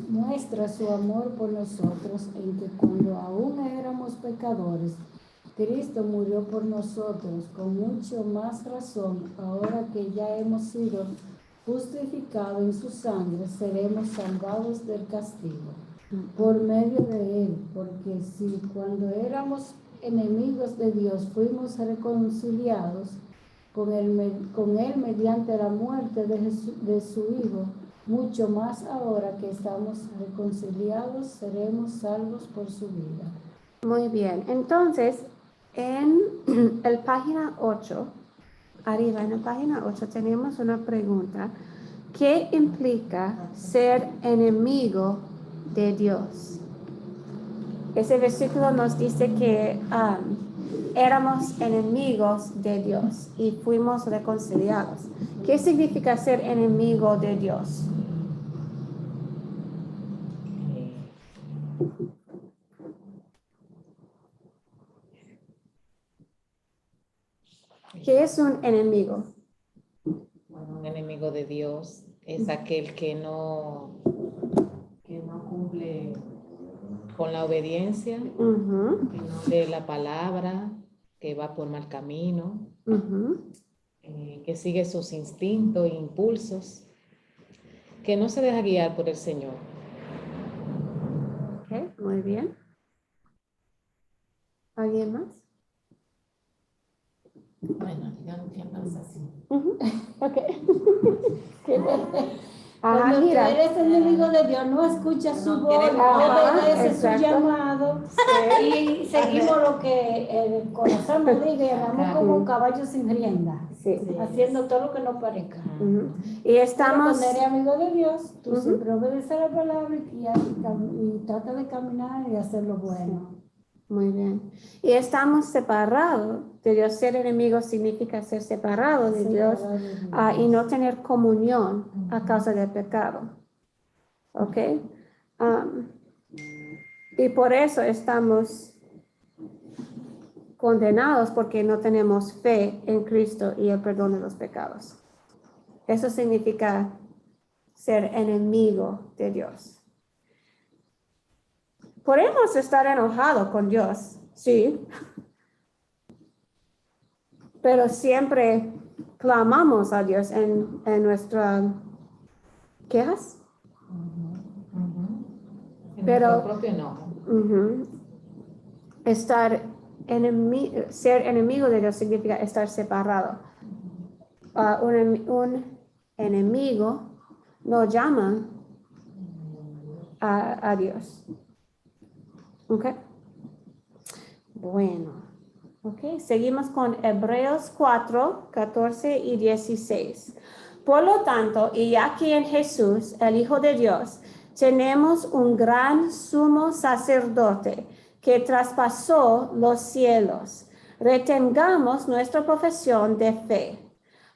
muestra su amor por nosotros en que cuando aún éramos pecadores, Cristo murió por nosotros. Con mucho más razón, ahora que ya hemos sido justificados en su sangre, seremos salvados del castigo por medio de él. Porque si cuando éramos enemigos de Dios fuimos reconciliados con él mediante la muerte de su Hijo, mucho más ahora que estamos reconciliados seremos salvos por su vida. Muy bien. Entonces, en el página 8, arriba en la página 8 tenemos una pregunta. ¿Qué implica ser enemigo de Dios? Ese versículo nos dice que éramos enemigos de Dios y fuimos reconciliados. ¿Qué significa ser enemigo de Dios? ¿Qué es un enemigo? Bueno, un enemigo de Dios es aquel que no cumple con la obediencia, Ujú, que no lee la palabra, que va por mal camino, ujú. que sigue sus instintos e impulsos, que no se deja guiar por el Señor. Ok, muy bien. ¿Alguien más? Bueno, yo entiendo es así. Ujú, ok. Qué bueno. Ajá, Cuando tú mira. eres enemigo de Dios, no escuchas su voz, no Ajá, obedeces su exacto. llamado y seguimos lo que el corazón nos diga y andamos como un caballo sin rienda, Sí. haciendo todo lo que nos parezca. Ujú. Y Pero estamos, cuando eres amigo de Dios, tú Ujú. siempre obedeces la palabra y trata de caminar y hacer lo bueno. muy bien, y estamos separados de Dios. Ser enemigo significa ser separado de Dios y no tener comunión a causa del pecado. ¿Ok? Y por eso estamos condenados porque no tenemos fe en Cristo y el perdón de los pecados. Eso significa ser enemigo de Dios. Podemos estar enojados con Dios, sí, pero siempre clamamos a Dios en nuestras quejas. En Pero- nuestro propio enojo. Ujú. Ser enemigo de Dios significa estar separado. Un enemigo no llama a Dios. ¿Ok? Bueno. Ok, seguimos con Hebreos 4, 14 y 16. Por lo tanto, y aquí en Jesús, el Hijo de Dios, tenemos un gran sumo sacerdote que traspasó los cielos. Retengamos nuestra profesión de fe,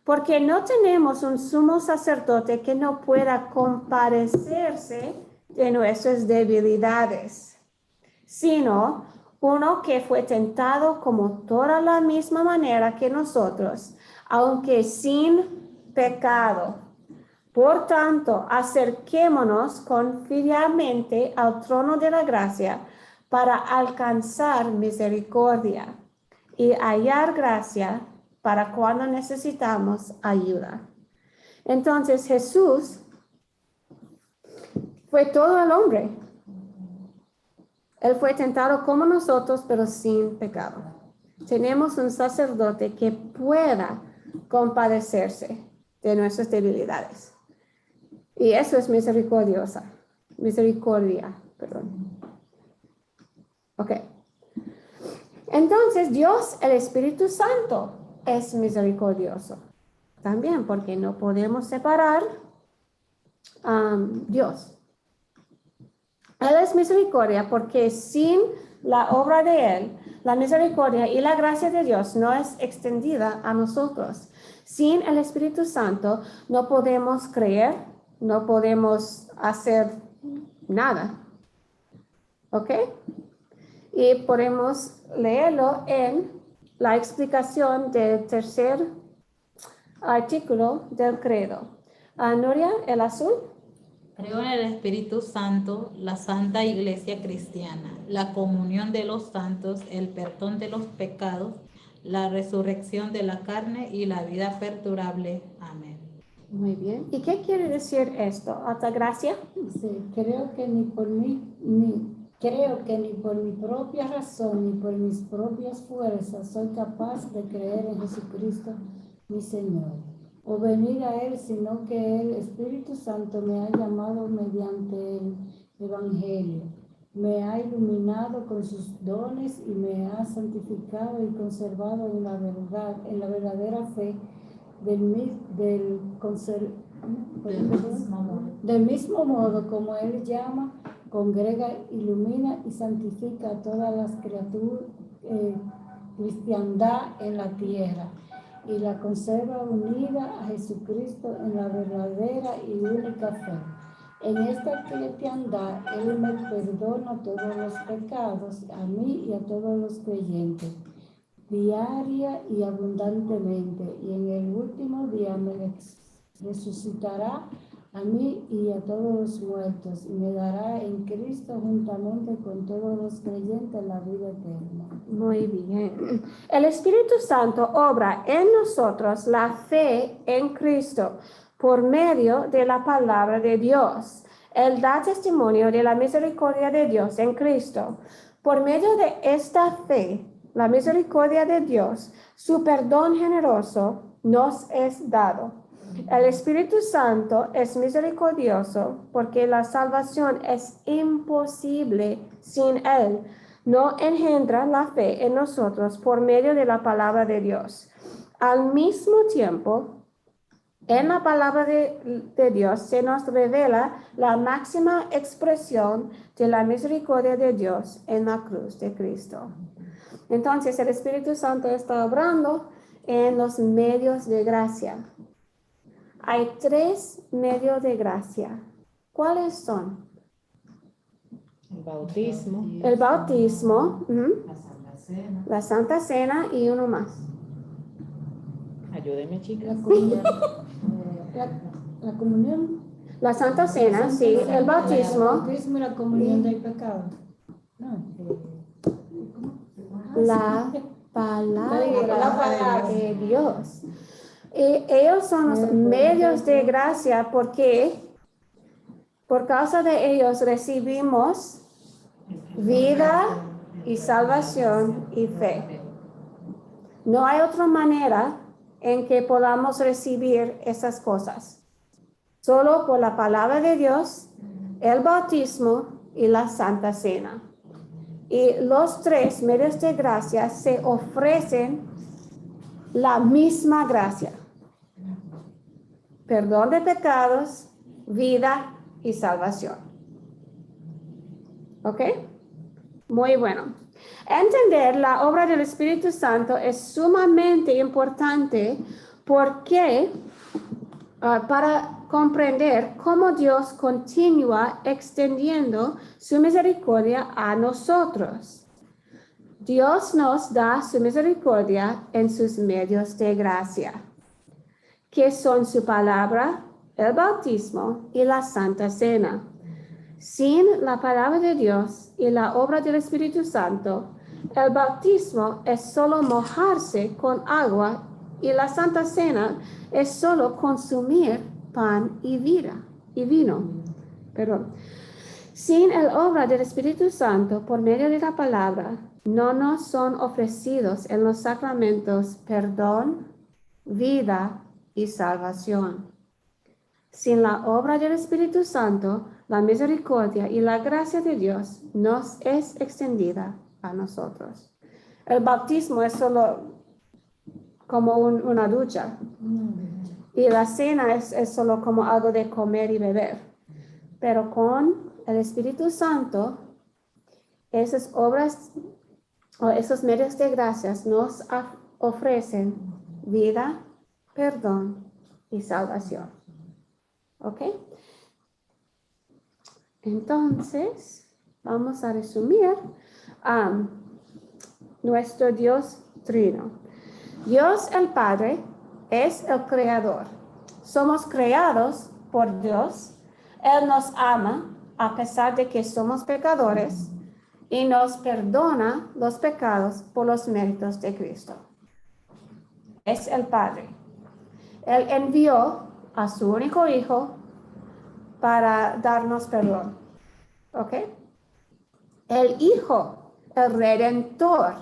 porque no tenemos un sumo sacerdote que no pueda compadecerse de nuestras debilidades, sino uno que fue tentado como toda la misma manera que nosotros, aunque sin pecado. Por tanto, acerquémonos confiadamente al trono de la gracia para alcanzar misericordia y hallar gracia para cuando necesitamos ayuda. Entonces Jesús fue todo el hombre. Él fue tentado como nosotros, pero sin pecado. Tenemos un sacerdote que pueda compadecerse de nuestras debilidades. Y eso es misericordia, perdón. Ok. Entonces, Dios, el Espíritu Santo, es misericordioso. También porque no podemos separar Dios. Él es misericordia porque sin la obra de Él, la misericordia y la gracia de Dios no es extendida a nosotros. Sin el Espíritu Santo no podemos creer, no podemos hacer nada. ¿Ok? Y podemos leerlo en la explicación del tercer artículo del credo. Nuria, el azul. Creo en el Espíritu Santo, la Santa Iglesia Cristiana, la comunión de los santos, el perdón de los pecados, la resurrección de la carne y la vida perdurable. Amén. Muy bien. ¿Y qué quiere decir esto? ¿Altagracia? Sí, creo que ni por mi propia razón ni por mis propias fuerzas soy capaz de creer en Jesucristo, mi Señor, o venir a Él, sino que el Espíritu Santo me ha llamado mediante el Evangelio, me ha iluminado con sus dones y me ha santificado y conservado en la verdad, en la verdadera fe del mismo modo como Él llama, congrega, ilumina y santifica a todas las criaturas, cristiandad en la tierra, y la conserva unida a Jesucristo en la verdadera y única fe. En esta cristiandad Él me perdona todos los pecados, a mí y a todos los creyentes, diaria y abundantemente, y en el último día me resucitará a mí y a todos los muertos, y me dará en Cristo juntamente con todos los creyentes la vida eterna. Muy bien. El Espíritu Santo obra en nosotros la fe en Cristo por medio de la palabra de Dios. Él da testimonio de la misericordia de Dios en Cristo. Por medio de esta fe, la misericordia de Dios, su perdón generoso nos es dado. El Espíritu Santo es misericordioso porque la salvación es imposible sin Él. No engendra la fe en nosotros por medio de la palabra de Dios. Al mismo tiempo, en la palabra de Dios se nos revela la máxima expresión de la misericordia de Dios en la cruz de Cristo. Entonces, el Espíritu Santo está obrando en los medios de gracia. Hay 3 medios de gracia. ¿Cuáles son? El bautismo. El bautismo, la Santa Cena y uno más. Ayúdeme, chicas. La comunión. La Santa Cena, sí, el bautismo, El bautismo y la comunión del pecado. la palabra de Dios. Y ellos son los medios de gracia porque por causa de ellos recibimos vida y salvación y fe. No hay otra manera en que podamos recibir esas cosas. Solo por la palabra de Dios, el bautismo y la Santa Cena. Y los 3 medios de gracia se ofrecen la misma gracia. Perdón de pecados, vida y salvación. ¿Ok? Muy bueno. Entender la obra del Espíritu Santo es sumamente importante porque para comprender cómo Dios continúa extendiendo su misericordia a nosotros. Dios nos da su misericordia en sus medios de gracia, que son su palabra, el bautismo y la Santa Cena. Sin la palabra de Dios y la obra del Espíritu Santo, el bautismo es solo mojarse con agua y la Santa Cena es solo consumir pan y vino. Perdón. Sin la obra del Espíritu Santo por medio de la palabra, no nos son ofrecidos en los sacramentos perdón, vida y salvación. Sin la obra del Espíritu Santo, la misericordia y la gracia de Dios nos es extendida a nosotros. El bautismo es solo como una ducha y la cena es solo como algo de comer y beber. Pero con el Espíritu Santo, esas obras o esos medios de gracias nos ofrecen vida, perdón y salvación. ¿Ok? Entonces, vamos a resumir nuestro Dios Trino. Dios el Padre es el Creador. Somos creados por Dios. Él nos ama a pesar de que somos pecadores y nos perdona los pecados por los méritos de Cristo. Es el Padre. Él envió a su único Hijo para darnos perdón. ¿Ok? El Hijo, el Redentor,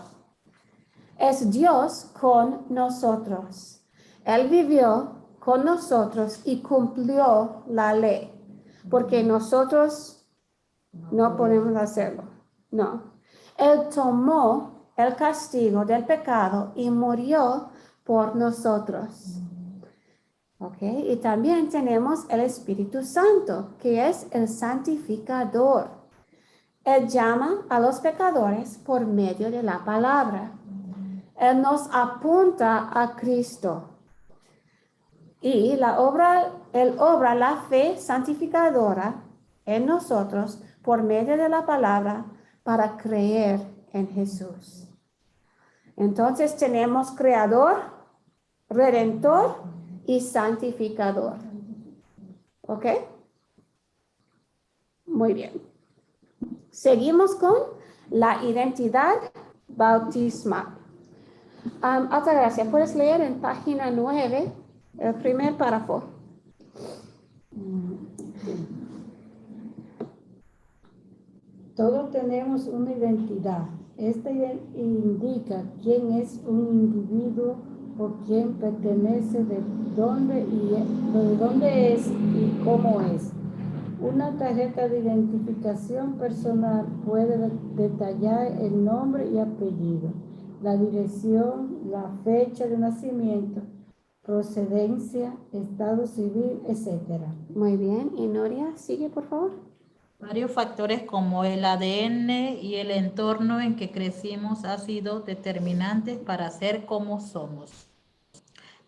es Dios con nosotros. Él vivió con nosotros y cumplió la ley, porque nosotros no podemos hacerlo. No. Él tomó el castigo del pecado y murió por nosotros. Okay. Y también tenemos el Espíritu Santo, que es el santificador. Él llama a los pecadores por medio de la palabra. Él nos apunta a Cristo. Y Él obra la fe santificadora en nosotros por medio de la palabra para creer en Jesús. Entonces tenemos Creador, Redentor y santificador. ¿Ok? Muy bien. Seguimos con la identidad bautismal. Altagracia, ¿puedes leer en página 9 el primer párrafo? Todos tenemos una identidad. Esta indica quién es un individuo o quién pertenece, de dónde es y cómo es. Una tarjeta de identificación personal puede detallar el nombre y apellido, la dirección, la fecha de nacimiento, procedencia, estado civil, etc. Muy bien. Y Noria, sigue por favor. Varios factores como el ADN y el entorno en que crecimos han sido determinantes para ser como somos.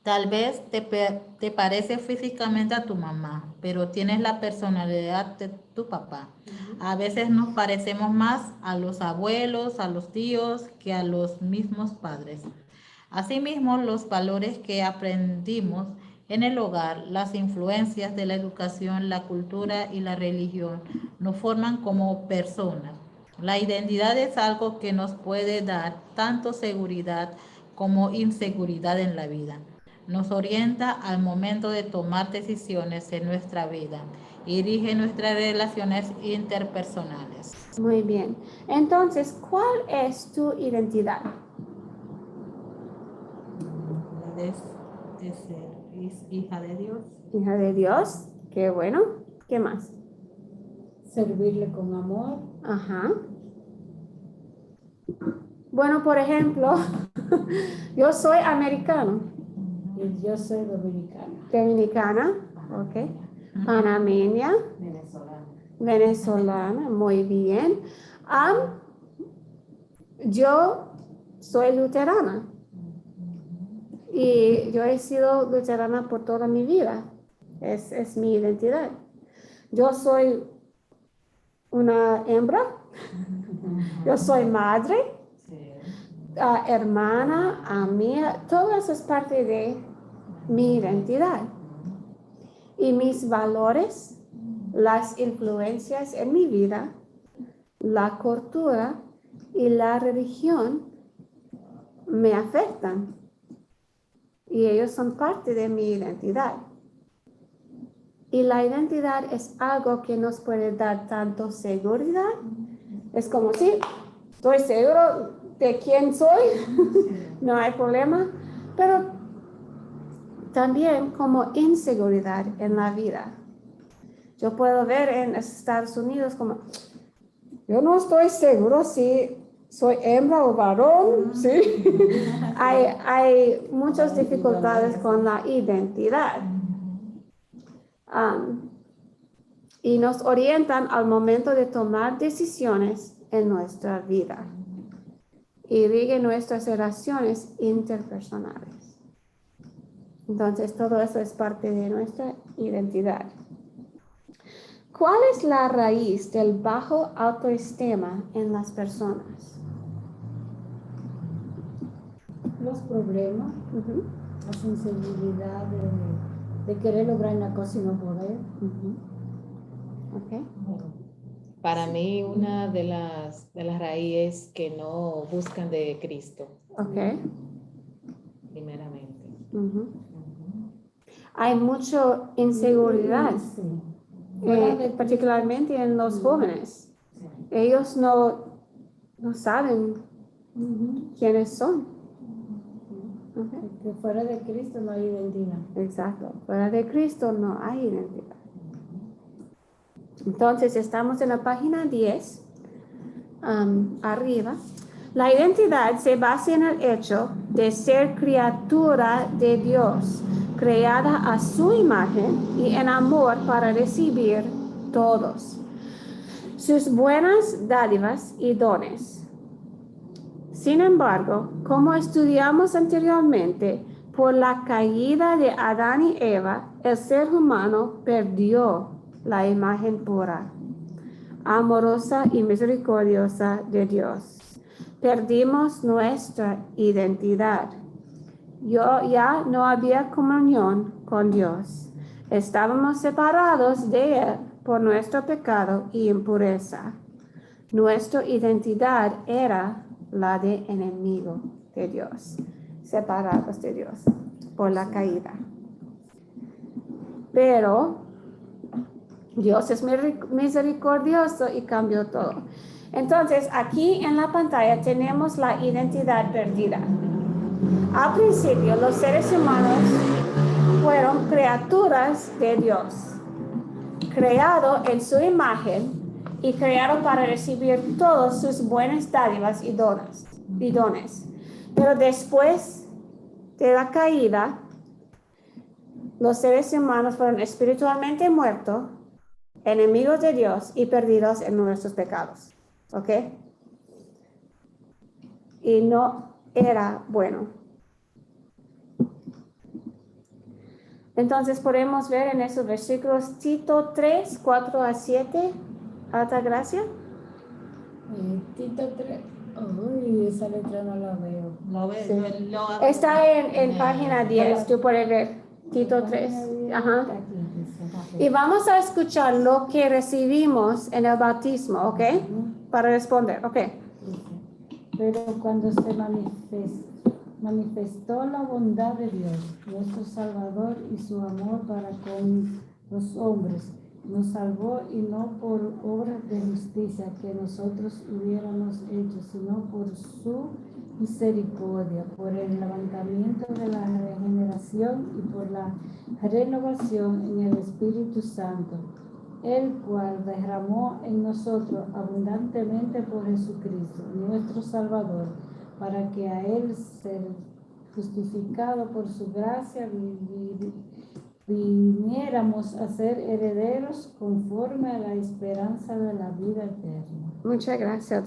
Tal vez te parece físicamente a tu mamá, pero tienes la personalidad de tu papá. A veces nos parecemos más a los abuelos, a los tíos, que a los mismos padres. Asimismo, los valores que aprendimos en el hogar, las influencias de la educación, la cultura y la religión nos forman como personas. La identidad es algo que nos puede dar tanto seguridad como inseguridad en la vida. Nos orienta al momento de tomar decisiones en nuestra vida y rige nuestras relaciones interpersonales. Muy bien. Entonces, ¿cuál es tu identidad? De ser hija de Dios. Hija de Dios. Qué bueno. ¿Qué más? Servirle con amor. Ajá. Bueno, por ejemplo, yo soy americano. Y yo soy dominicana. Dominicana, ok. Panameña. Venezolana, muy bien. Yo soy luterana. Y yo he sido luterana por toda mi vida. Es mi identidad. Yo soy una hembra. Yo soy madre, hermana, amiga. Todo eso es parte de mi identidad. y mis valores, las influencias en mi vida, la cultura y la religión me afectan. Y ellos son parte de mi identidad. Y la identidad es algo que nos puede dar tanto seguridad. Es como si estoy seguro de quién soy, no hay problema, pero también como inseguridad en la vida. Yo puedo ver en Estados Unidos como, yo no estoy seguro si soy hembra o varón, ¿sí? Hay muchas dificultades con la identidad. Y nos orientan al momento de tomar decisiones en nuestra vida y rigen nuestras relaciones interpersonales. Entonces, todo eso es parte de nuestra identidad. ¿Cuál es la raíz del bajo autoestima en las personas? Los problemas, la sensibilidad de querer lograr una cosa y no poder. Okay. Para mí, una de las raíces que no buscan de Cristo, Okay. primeramente. Hay mucha inseguridad, Sí. particularmente en los jóvenes. Ellos no saben quiénes son. Okay. Que fuera de Cristo no hay identidad. Exacto. Fuera de Cristo no hay identidad. Entonces, estamos en la página 10, arriba. La identidad se basa en el hecho de ser criatura de Dios, creada a su imagen y en amor para recibir todos sus buenas dádivas y dones. Sin embargo, como estudiamos anteriormente, por la caída de Adán y Eva, el ser humano perdió la imagen pura, amorosa y misericordiosa de Dios. Perdimos nuestra identidad. Ya no había comunión con Dios. Estábamos separados de Él por nuestro pecado y impureza. Nuestra identidad era la de enemigo de Dios, separados de Dios por la caída. Pero Dios es misericordioso y cambió todo. Entonces, aquí en la pantalla tenemos la identidad perdida. Al principio, los seres humanos fueron criaturas de Dios, creados en su imagen y creados para recibir todas sus buenas dádivas y dones. Pero después de la caída, los seres humanos fueron espiritualmente muertos, enemigos de Dios y perdidos en nuestros pecados. ¿Ok? Y no era bueno. Entonces podemos ver en esos versículos Tito 3, 4 a 7, Alta Gracia. Tito 3. Uy, esa letra no la veo. Lo ves, Sí. lo- Está en página 10, tú puedes ver Tito 3. Ajá. Y vamos a escuchar lo que recibimos en el bautismo, ¿ok? Para responder, ¿ok? Pero cuando se manifestó la bondad de Dios, nuestro Salvador, y su amor para con los hombres, nos salvó, y no por obras de justicia que nosotros hubiéramos hecho, sino por su misericordia, por el levantamiento de la regeneración y por la renovación en el Espíritu Santo, el cual derramó en nosotros abundantemente por Jesucristo, nuestro Salvador, para que a Él, ser justificado por su gracia, viniéramos a ser herederos conforme a la esperanza de la vida eterna. Muchas gracias.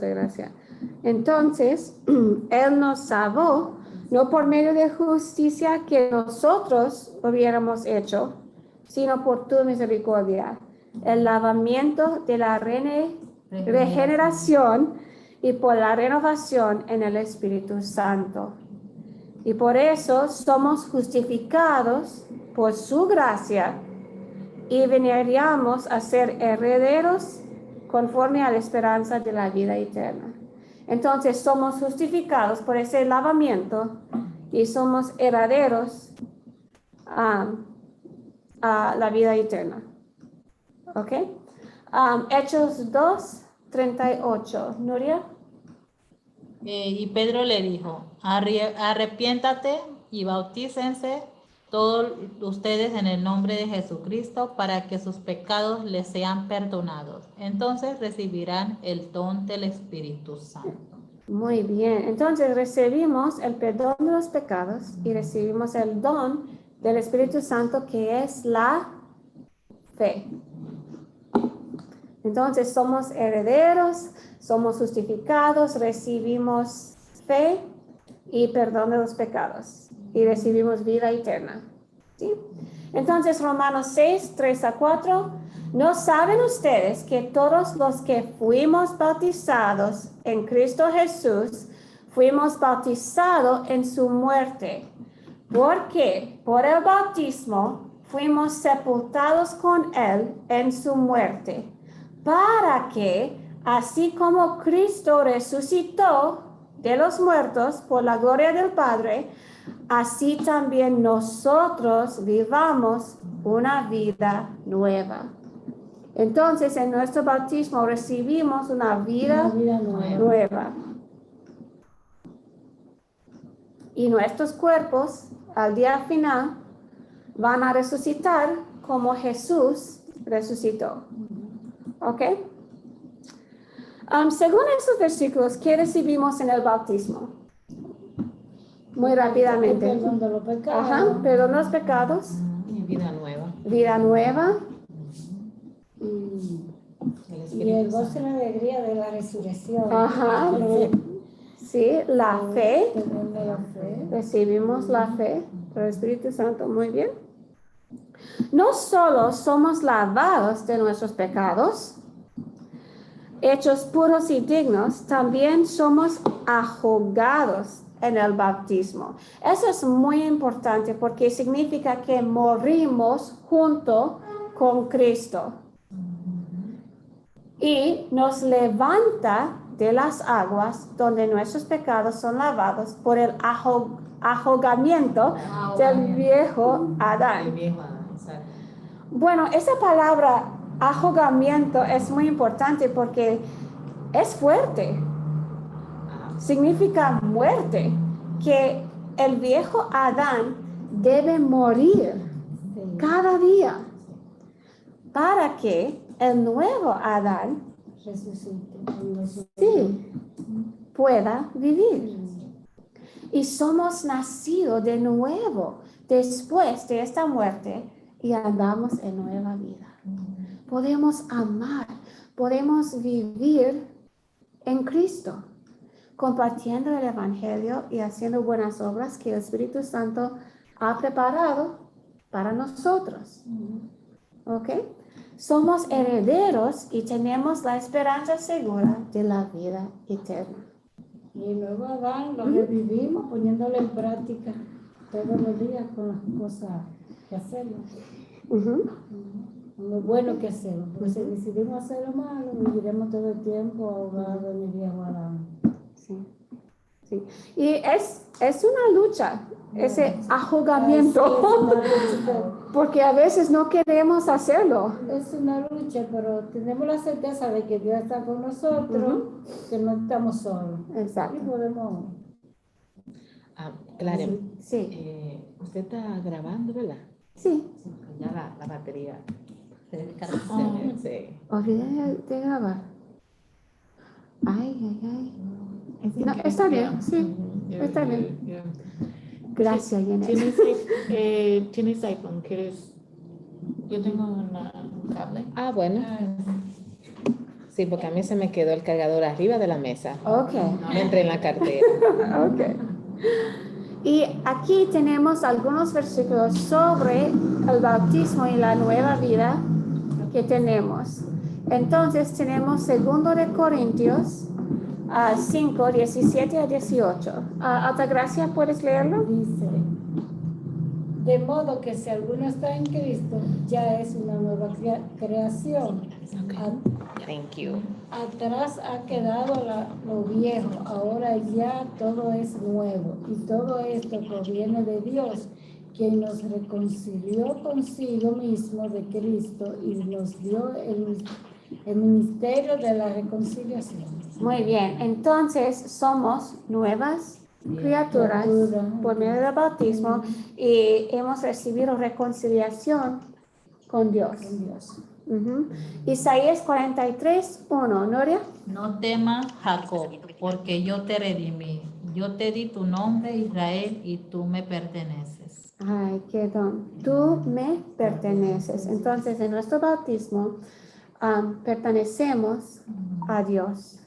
Entonces, Él nos salvó, no por medio de justicia que nosotros hubiéramos hecho, sino por tu misericordia. El lavamiento de la regeneración y por la renovación en el Espíritu Santo. Y por eso somos justificados por su gracia y veniríamos a ser herederos conforme a la esperanza de la vida eterna. Entonces somos justificados por ese lavamiento y somos herederos a la vida eterna. ¿Ok? Hechos 2:38. Nuria. Y Pedro le dijo, arrepiéntate y bautícense todos ustedes en el nombre de Jesucristo para que sus pecados les sean perdonados. Entonces recibirán el don del Espíritu Santo. Muy bien. Entonces recibimos el perdón de los pecados y recibimos el don del Espíritu Santo, que es la fe. Entonces somos herederos, somos justificados, recibimos fe y perdón de los pecados y recibimos vida eterna. ¿Sí? Entonces Romanos 6:3-4, ¿no saben ustedes que todos los que fuimos bautizados en Cristo Jesús, fuimos bautizados en su muerte? Porque por el bautismo fuimos sepultados con él en su muerte, para que, así como Cristo resucitó de los muertos por la gloria del Padre, así también nosotros vivamos una vida nueva. Entonces, en nuestro bautismo recibimos una vida nueva. Y nuestros cuerpos, al día final, van a resucitar como Jesús resucitó. ¿Ok? Según esos versículos, ¿qué recibimos en el bautismo? Muy rápidamente. Perdón de los pecados. Ajá, perdón de los pecados. Y vida nueva. Vida nueva. Y el gozo y la alegría de la resurrección. Ajá. Sí, la fe. Perdón de la fe. Recibimos la fe del Espíritu Santo. Muy bien. No solo somos lavados de nuestros pecados, hechos puros y dignos, también somos ahogados en el bautismo. Eso es muy importante porque significa que morimos junto con Cristo y nos levanta de las aguas donde nuestros pecados son lavados por el ahogamiento del viejo Adán. El viejo Adán, exacto. Bueno, esa palabra ahogamiento es muy importante porque es fuerte. Significa muerte, que el viejo Adán debe morir cada día para que el nuevo Adán sí, pueda vivir. Y somos nacidos de nuevo después de esta muerte y andamos en nueva vida. Podemos amar, podemos vivir en Cristo, compartiendo el Evangelio y haciendo buenas obras que el Espíritu Santo ha preparado para nosotros. ¿Ok? Somos herederos y tenemos la esperanza segura de la vida eterna. Y luego Adán lo revivimos poniéndolo en práctica todos los días con las cosas que hacemos. Lo bueno que hacemos. Porque si decidimos hacer lo malo, viviremos todo el tiempo ahogados en el viejo Adán. Sí. Sí. Y es una lucha, ese ahogamiento, Sí, es una lucha. porque a veces no queremos hacerlo. Es una lucha, pero tenemos la certeza de que Dios está con nosotros, que no estamos solos. Exacto. Y podemos... Clara, Sí. usted está grabando, ¿verdad? Sí. Ya la batería. Sí. Olvidé de grabar. Ay. No, está bien, sí. Está bien. Gracias, Jenny. ¿Tienes iPhone? ¿Quieres? Yo tengo un cable. Ah, bueno. Sí, porque a mí se me quedó el cargador arriba de la mesa. Ok. No me entré en la cartera. Ok. Y aquí tenemos algunos versículos sobre el bautismo y la nueva vida que tenemos. Entonces tenemos 2 Corintios 5, 17 a 18. Altagracia, ¿puedes leerlo? Dice, De modo que si alguno está en Cristo, ya es una nueva creación. Thank you. Atrás ha quedado lo viejo, ahora ya todo es nuevo. Y todo esto proviene de Dios, quien nos reconcilió consigo mismo de Cristo y nos dio el ministerio de la reconciliación. Muy bien, entonces somos nuevas criaturas por medio del bautismo y hemos recibido reconciliación con Dios. Ujú. Isaías 43:1, Noria. No temas, Jacob, porque yo te redimí. Yo te di tu nombre, Israel, y tú me perteneces. Ay, qué don. Tú me perteneces. Entonces, en nuestro bautismo pertenecemos a Dios.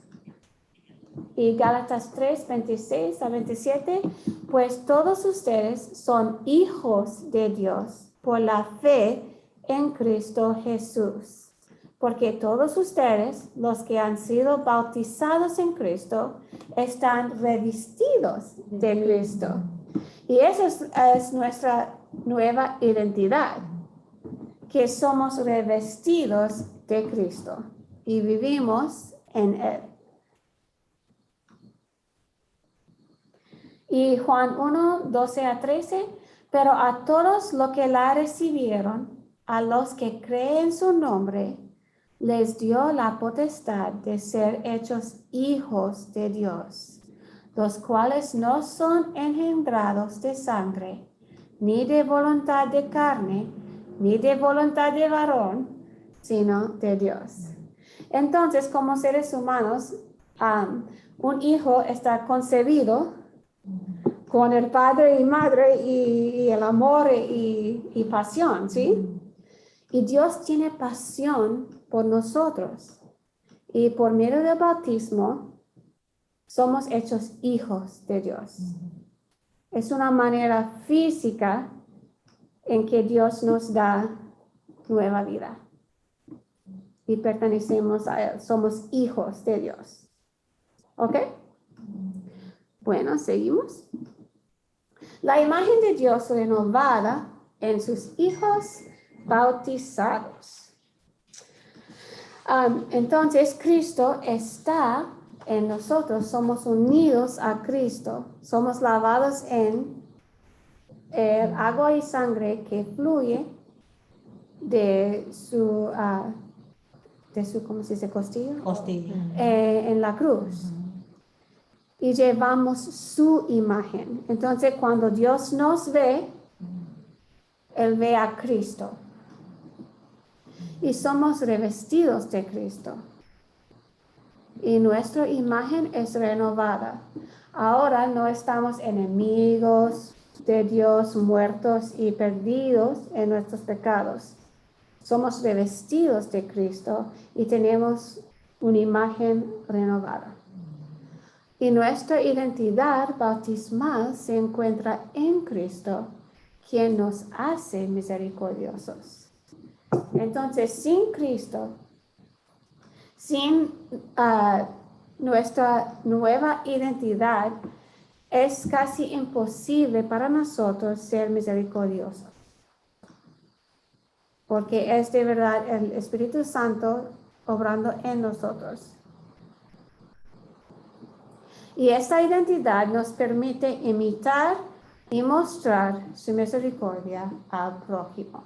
Y Gálatas 3:26-27, pues todos ustedes son hijos de Dios por la fe en Cristo Jesús. Porque todos ustedes, los que han sido bautizados en Cristo, están revestidos de Cristo. Y esa es nuestra nueva identidad, que somos revestidos de Cristo y vivimos en Él. Y Juan 1:12-13, pero a todos los que la recibieron, a los que creen su nombre, les dio la potestad de ser hechos hijos de Dios, los cuales no son engendrados de sangre, ni de voluntad de carne, ni de voluntad de varón, sino de Dios. Entonces, como seres humanos, un hijo está concebido con el padre y madre y el amor y pasión, ¿sí? Y Dios tiene pasión por nosotros. Y por medio del bautismo somos hechos hijos de Dios. Es una manera física en que Dios nos da nueva vida. Y pertenecemos a Él. Somos hijos de Dios. ¿Ok? Bueno, seguimos. La imagen de Dios renovada en sus hijos bautizados. Entonces, Cristo está en nosotros, somos unidos a Cristo, somos lavados en el agua y sangre que fluye de su ¿cómo se dice? Costilla. Costilla. En la cruz. Y llevamos su imagen. Entonces, cuando Dios nos ve, Él ve a Cristo. Y somos revestidos de Cristo. Y nuestra imagen es renovada. Ahora no estamos enemigos de Dios, muertos y perdidos en nuestros pecados. Somos revestidos de Cristo y tenemos una imagen renovada. Y nuestra identidad bautismal se encuentra en Cristo, quien nos hace misericordiosos. Entonces, sin Cristo, sin nuestra nueva identidad, es casi imposible para nosotros ser misericordiosos. Porque es de verdad el Espíritu Santo obrando en nosotros. Y esta identidad nos permite imitar y mostrar su misericordia al prójimo.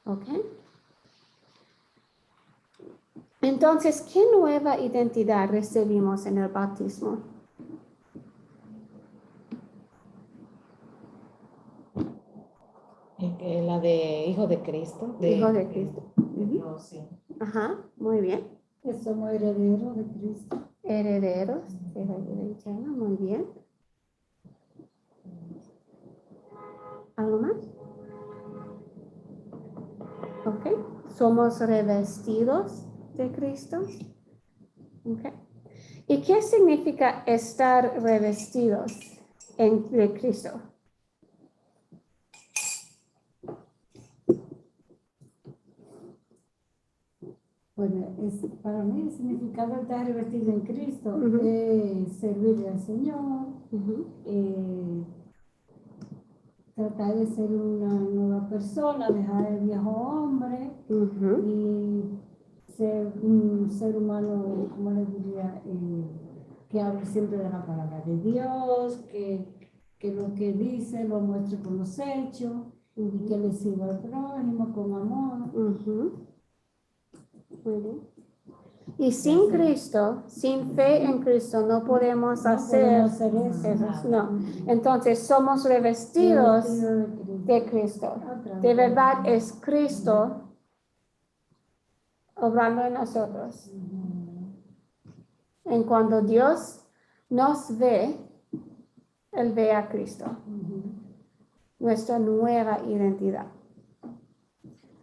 ¿Ok? Entonces, ¿qué nueva identidad recibimos en el bautismo? La de hijo de Cristo. Hijo de Cristo. Dios, sí. Ajá, muy bien. Que somos herederos de Cristo. Herederos de la vida eterna, muy bien. ¿Algo más? Ok. Somos revestidos de Cristo. Ok. ¿Y qué significa estar revestidos de Cristo? Bueno, para mí el significado de estar revestido en Cristo Ujú. es servirle al Señor, Ujú. tratar de ser una nueva persona, dejar el viejo hombre Ujú. y ser un ser humano, ¿cómo le diría? Que hable siempre de la palabra de Dios, que lo que dice lo muestre con los hechos y que le sirva al prójimo con amor. Ujú. Muy bien. Y sin Cristo, sin fe en Cristo, no podemos No hacer podemos hacer eso. eso. No. Entonces somos revestidos de Cristo. De verdad es Cristo obrando en nosotros. En cuando Dios nos ve, Él ve a Cristo, nuestra nueva identidad.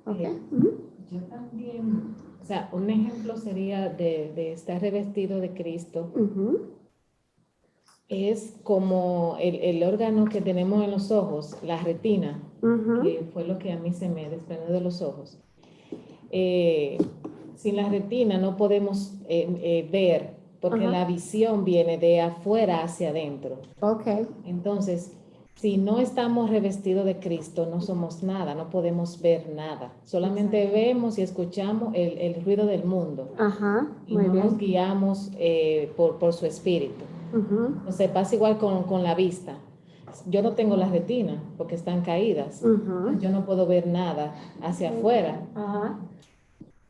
¿Ok? Ujú. Yo también, o sea, un ejemplo sería de estar revestido de Cristo. Ujú. Es como el órgano que tenemos en los ojos, la retina, Ujú. que fue lo que a mí se me desprendió de los ojos. Sin la retina no podemos ver, porque Ajá. la visión viene de afuera hacia adentro. Ok. Entonces, si no estamos revestidos de Cristo, no somos nada, no podemos ver nada. Solamente vemos y escuchamos el ruido del mundo Ajá. y Muy no nos bien. guiamos por su espíritu. Ujú. Entonces pasa igual con la vista. Yo no tengo las retinas porque están caídas. Ujú. Yo no puedo ver nada hacia afuera. Ajá.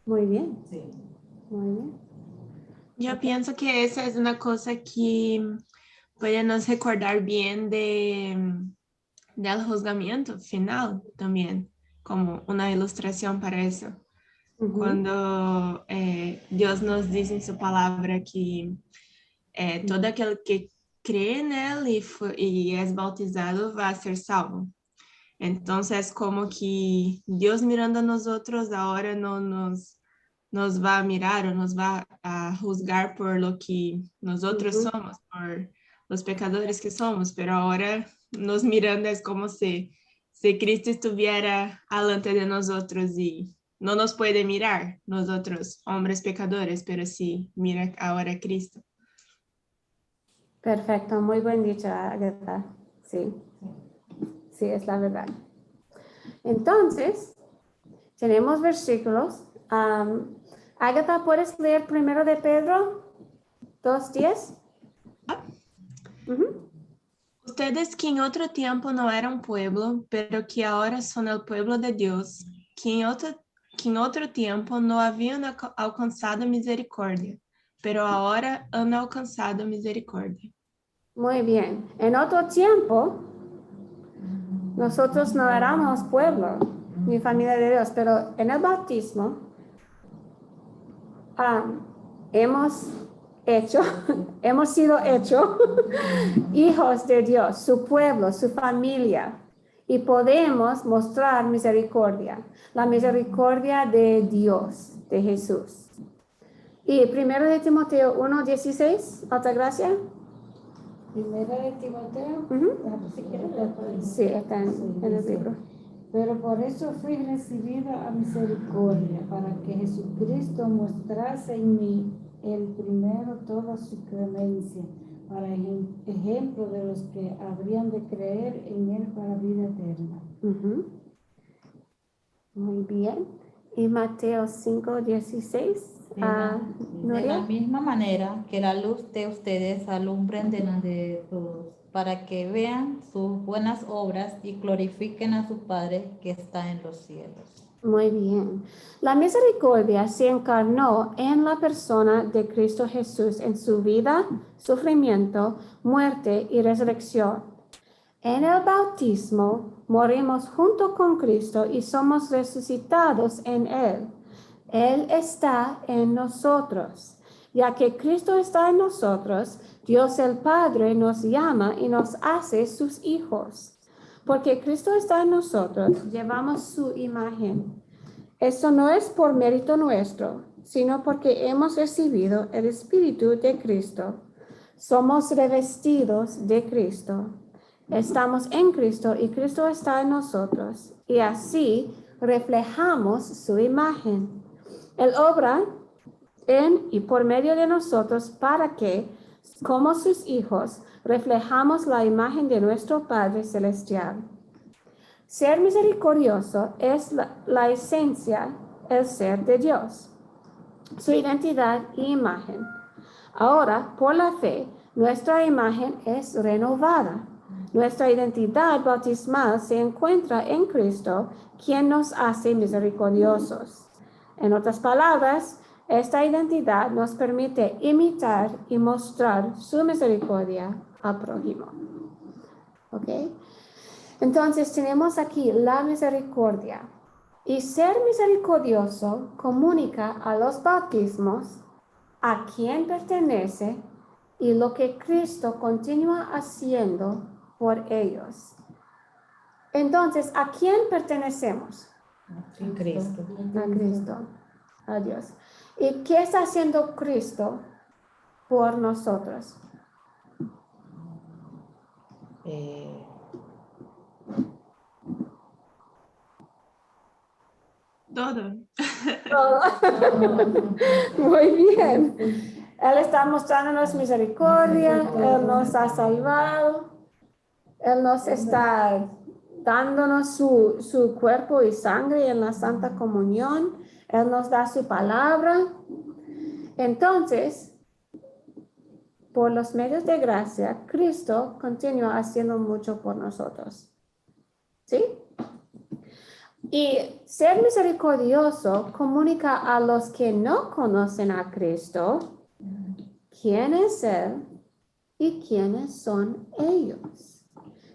Muy bien. Sí. Muy bien. Yo pienso que esa es una cosa que puede nos recordar bien del juzgamiento final también, como una ilustración para eso. Ujú. Cuando Dios nos dice en su palabra que todo aquel que cree en Él y es bautizado va a ser salvo. Entonces, como que Dios mirando a nosotros ahora no nos va a mirar o nos va a juzgar por lo que nosotros Ujú. somos, por los pecadores que somos, pero ahora nos mirando es como si Cristo estuviera delante de nosotros y no nos puede mirar nosotros, hombres pecadores, pero sí mira ahora a Cristo. Perfecto. Muy buen dicho, Agatha. Sí. Sí, es la verdad. Entonces, tenemos versículos. Agatha, ¿puedes leer primero de Pedro 2:10? Ujú. Ustedes que en otro tiempo no eran pueblo, pero que ahora son el pueblo de Dios, que en otro tiempo no habían alcanzado misericordia, pero ahora han alcanzado misericordia. Muy bien. En otro tiempo, nosotros no éramos pueblo ni familia de Dios, pero en el bautismo hemos hemos sido hechos hijos de Dios, su pueblo, su familia, y podemos mostrar misericordia, la misericordia de Dios, de Jesús. Y primero de Timoteo 1:16, otra gracia. Primera de Timoteo, Ujú. si quieres leer por ahí. Sí, está en el dice, libro. pero por eso fui recibida a misericordia, para que Jesucristo mostrase en mí el primero toda su clemencia, para ejemplo de los que habrían de creer en él para vida eterna. Ujú. Muy bien. Y Mateo 5:16. De la Nuria. misma manera que la luz de ustedes alumbren delante de todos, para que vean sus buenas obras y glorifiquen a su Padre que está en los cielos. Muy bien. La misericordia se encarnó en la persona de Cristo Jesús en su vida, sufrimiento, muerte y resurrección. En el bautismo morimos junto con Cristo y somos resucitados en Él. Él está en nosotros. Ya que Cristo está en nosotros, Dios el Padre nos llama y nos hace sus hijos. Porque Cristo está en nosotros, llevamos su imagen. Esto no es por mérito nuestro, sino porque hemos recibido el Espíritu de Cristo. Somos revestidos de Cristo. Estamos en Cristo y Cristo está en nosotros. Y así reflejamos su imagen. Él obra en y por medio de nosotros para que, como sus hijos, reflejamos la imagen de nuestro Padre Celestial. Ser misericordioso es la esencia, el ser de Dios, su identidad e imagen. Ahora, por la fe, nuestra imagen es renovada. Nuestra identidad bautismal se encuentra en Cristo, quien nos hace misericordiosos. En otras palabras, esta identidad nos permite imitar y mostrar su misericordia al prójimo. ¿Ok? Entonces tenemos aquí la misericordia. Y ser misericordioso comunica a los bautismos a quién pertenece y lo que Cristo continúa haciendo por ellos. Entonces, ¿a quién pertenecemos? En Cristo. A Cristo, a Dios. ¿Y qué está haciendo Cristo por nosotros? Todo. Todo. Muy bien. Él está mostrándonos misericordia, Él nos ha salvado, Él nos está dándonos su cuerpo y sangre en la Santa Comunión, Él nos da su palabra. Entonces, por los medios de gracia, Cristo continúa haciendo mucho por nosotros. ¿Sí? Y ser misericordioso comunica a los que no conocen a Cristo quién es Él y quiénes son ellos.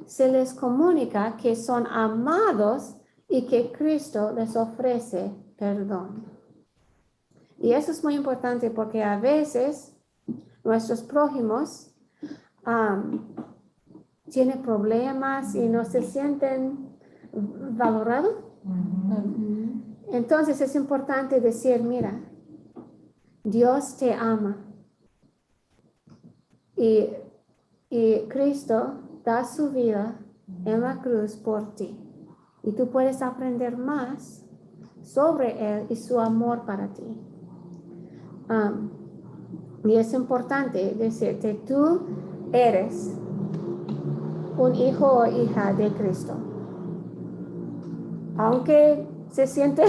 Se les comunica que son amados y que Cristo les ofrece perdón. Y eso es muy importante porque a veces nuestros prójimos tienen problemas y no se sienten valorados. Entonces es importante decir, mira, Dios te ama y Cristo da su vida en la cruz por ti y tú puedes aprender más sobre Él y su amor para ti. Y es importante decirte, tú eres un hijo o hija de Cristo. Aunque se siente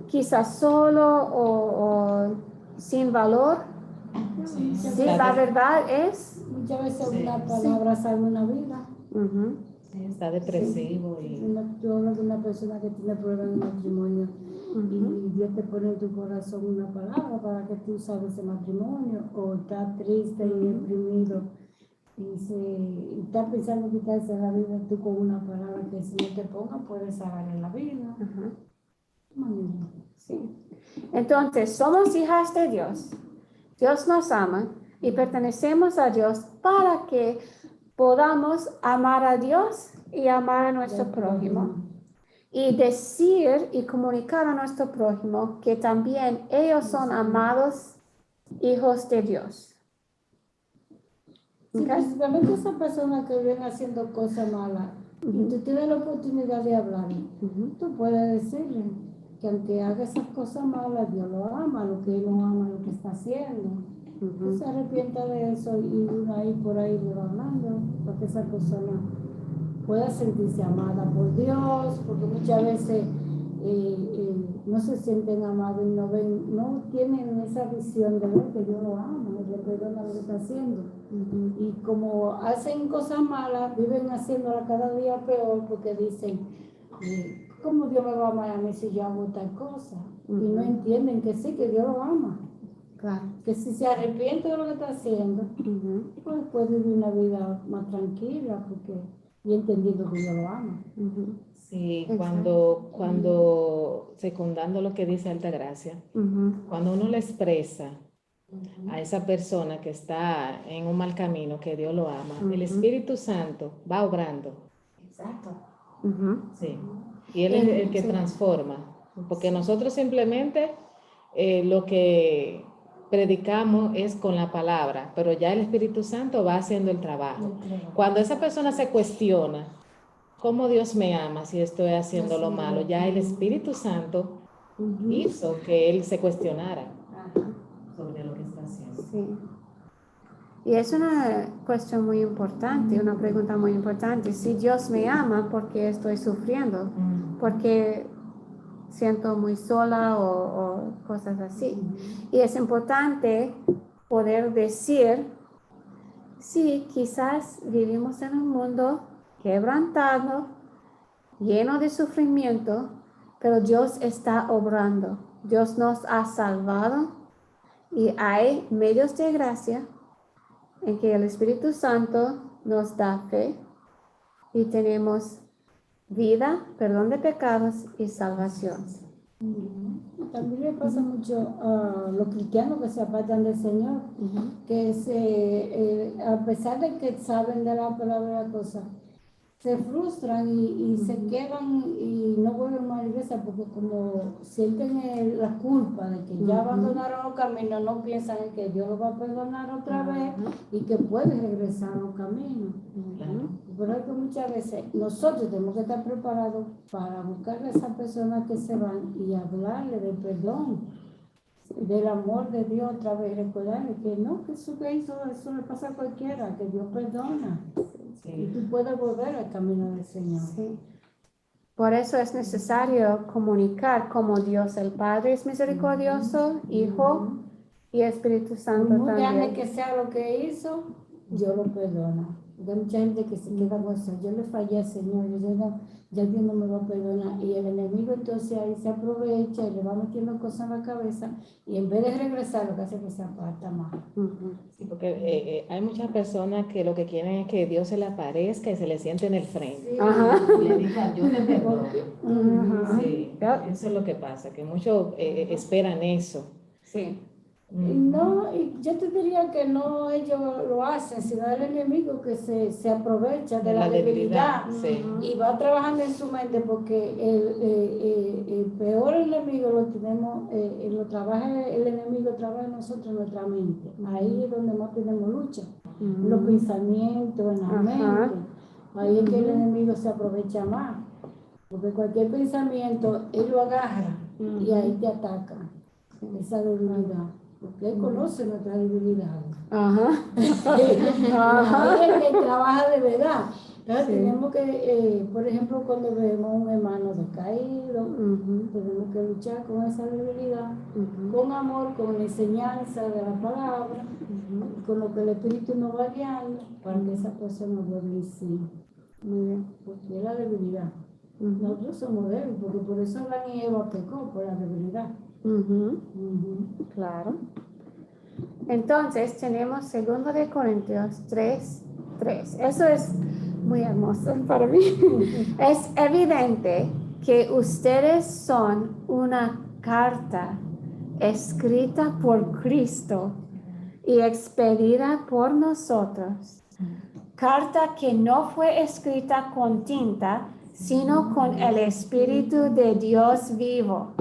quizás solo o sin valor, sí, la verdad es... Muchas veces una palabra salva una vida. Sí, está depresivo. Tú hablas de una persona que tiene problemas de matrimonio y Dios te pone en tu corazón una palabra para que tú salves ese matrimonio, o está triste y deprimido y está pensando quitarse la vida, tú con una palabra que si no te pongas puedes salvarle la vida. Sí. Entonces, somos hijas de Dios. Dios nos ama y pertenecemos a Dios para que podamos amar a Dios y amar a nuestro prójimo. Y decir y comunicar a nuestro prójimo que también ellos son amados hijos de Dios. Sí, principalmente esas personas que vienen haciendo cosas malas y tú tienes la oportunidad de hablar, tú puedes decirle que aunque haga esas cosas malas, Dios lo ama, lo que él no ama, lo que está haciendo. Que se arrepienta de eso y uno ahí por ahí le va hablando para que esa persona pueda sentirse amada por Dios, porque muchas veces no se sienten amados y no tienen esa visión de ver que Dios lo ama y le perdona lo que está haciendo. Y como hacen cosas malas, viven haciéndola cada día peor porque dicen, ¿cómo Dios me va a amar a mí si yo hago tal cosa? Y no entienden que sí, que Dios lo ama. Claro. Que si se arrepiente de lo que está haciendo, pues puede vivir una vida más tranquila y entendiendo que Dios lo ama. Sí, cuando secundando lo que dice Altagracia, cuando uno le expresa a esa persona que está en un mal camino, que Dios lo ama, el Espíritu Santo va obrando. Exacto. Sí. Y Él es el que transforma, porque nosotros simplemente lo que predicamos es con la palabra, pero ya el Espíritu Santo va haciendo el trabajo. Cuando esa persona se cuestiona, ¿cómo Dios me ama si estoy haciendo lo malo? Ya el Espíritu Santo hizo que él se cuestionara sobre lo que está haciendo. Sí. Y es una cuestión muy importante, una pregunta muy importante. Si Dios me ama, ¿por qué estoy sufriendo? ¿Por qué siento muy sola o cosas así? Y es importante poder decir, sí, quizás vivimos en un mundo quebrantado, lleno de sufrimiento, pero Dios está obrando. Dios nos ha salvado y hay medios de gracia en que el Espíritu Santo nos da fe y tenemos vida, perdón de pecados y salvación. También le pasa mucho a los cristianos que se apartan del Señor, que a pesar de que saben de la palabra de la cosa, se frustran y se quedan y no vuelven más a la iglesia porque como sienten la culpa de que ya abandonaron los caminos, no piensan en que Dios los va a perdonar otra vez y que pueden regresar a los caminos. Por eso muchas veces nosotros tenemos que estar preparados para buscar a esas personas que se van y hablarle del perdón, del amor de Dios otra vez, recordarle que no, que eso que hizo, eso le pasa a cualquiera, que Dios perdona. Y tú puedes volver al camino del Señor. Sí. Por eso es necesario comunicar como Dios el Padre es misericordioso, Hijo y Espíritu Santo Muy grande también. que sea lo que hizo, Dios lo perdona. Hay mucha gente que se queda con eso. Yo le fallé al Señor, ya Dios no me va a perdonar. Y el enemigo entonces ahí se aprovecha y le va metiendo cosas en la cabeza y en vez de regresar lo que hace es que se aparta más. Sí, porque hay muchas personas que lo que quieren es que Dios se le aparezca y se le siente en el frente. Y le digan, yo te perdono. Sí, eso es lo que pasa, que muchos esperan eso. Sí. No, y yo te diría que no ellos lo hacen, sino el enemigo que se aprovecha de la debilidad sí. y va trabajando en su mente porque el peor enemigo lo tenemos, el enemigo trabaja en nosotros, en nuestra mente. Ahí es donde más tenemos lucha, en los pensamientos, en la mente. Ahí es que el enemigo se aprovecha más, porque cualquier pensamiento él lo agarra y ahí te ataca, esa debilidad. Porque él conoce nuestras debilidades. Ahí es que él trabaja de verdad. Entonces tenemos que, por ejemplo, cuando vemos un hermano decaído, tenemos que luchar con esa debilidad, con amor, con la enseñanza de la palabra, con lo que el Espíritu nos va guiando, para que esa persona vuelva en sí. Muy bien. Porque es la debilidad. Nosotros somos débiles, porque por eso Adán y Eva pecó, por la debilidad. Claro. Entonces tenemos 2 de Corintios 3:3. Eso es muy hermoso para mí. Es evidente que ustedes son una carta escrita por Cristo y expedida por nosotros. Carta que no fue escrita con tinta, sino con el Espíritu de Dios vivo.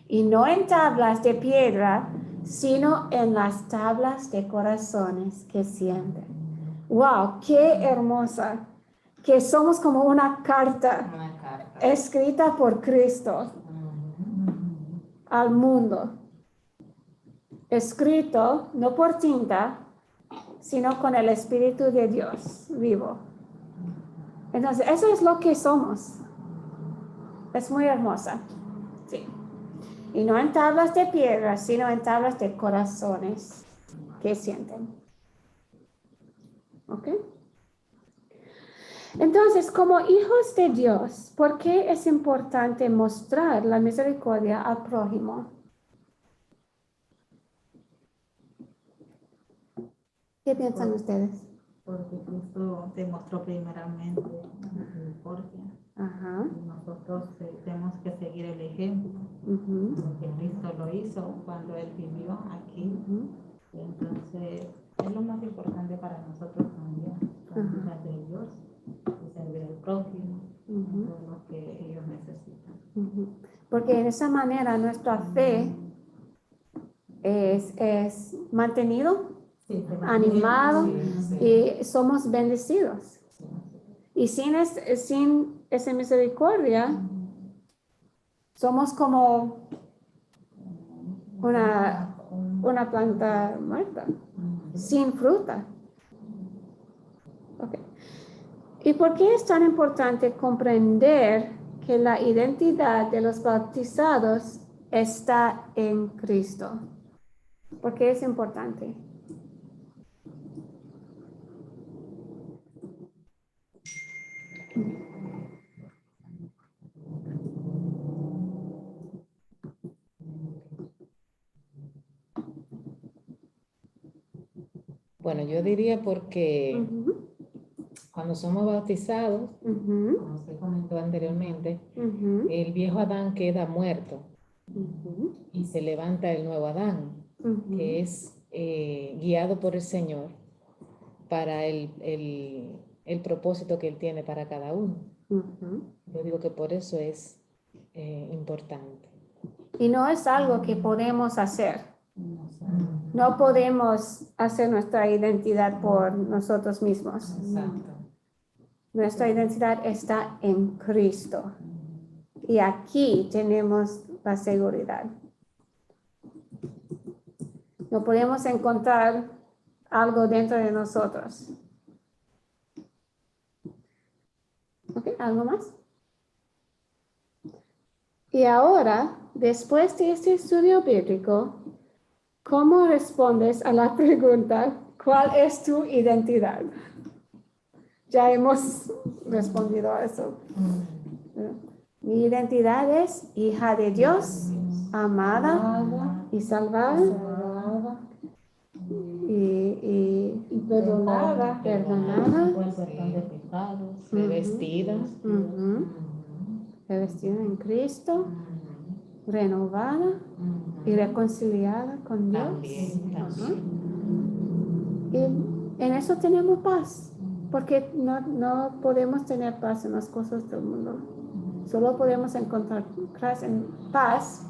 Y no en tablas de piedra, sino en las tablas de corazones que sienten. ¡Wow! ¡Qué hermosa! Que somos como una carta escrita por Cristo al mundo. Escrito no por tinta, sino con el Espíritu de Dios vivo. Entonces, eso es lo que somos. Es muy hermosa. Sí. Y no en tablas de piedra, sino en tablas de corazones que sienten. ¿Ok? Entonces, como hijos de Dios, ¿por qué es importante mostrar la misericordia al prójimo? ¿Qué piensan ustedes? Porque Cristo demostró primeramente la misericordia. Y nosotros tenemos que seguir el ejemplo, porque Cristo lo hizo cuando Él vivió aquí. Entonces, es lo más importante para nosotros también, para hijas de Dios, y servir al prójimo, todo lo que ellos necesitan. Porque en esa manera nuestra fe es mantenido, animado, y somos bendecidos. Y sin esa misericordia, somos como una planta muerta, sin fruta. ¿Y por qué es tan importante comprender que la identidad de los bautizados está en Cristo? ¿Por qué es importante? Bueno, yo diría porque Ujú, cuando somos bautizados, ujú, como se comentó anteriormente, ujú, el viejo Adán queda muerto ujú, y se levanta el nuevo Adán, ujú. que es guiado por el Señor para el propósito que Él tiene para cada uno. Ujú. Yo digo que por eso es importante. Y no es algo que podemos hacer. No podemos hacer nuestra identidad por nosotros mismos. Exacto. Nuestra identidad está en Cristo. Y aquí tenemos la seguridad. No podemos encontrar algo dentro de nosotros. ¿Ok? ¿Algo más? Y ahora, después de este estudio bíblico, ¿cómo respondes a la pregunta, ¿cuál es tu identidad? Ya hemos respondido a eso. Mi identidad es hija de Dios, amada y salvada y perdonada. Perdón de pecados. Revestida. Ujú. Revestida en Cristo, renovada y reconciliada con Dios. También. Ajá. Y en eso tenemos paz, porque no podemos tener paz en las cosas del mundo. Solo podemos encontrar paz,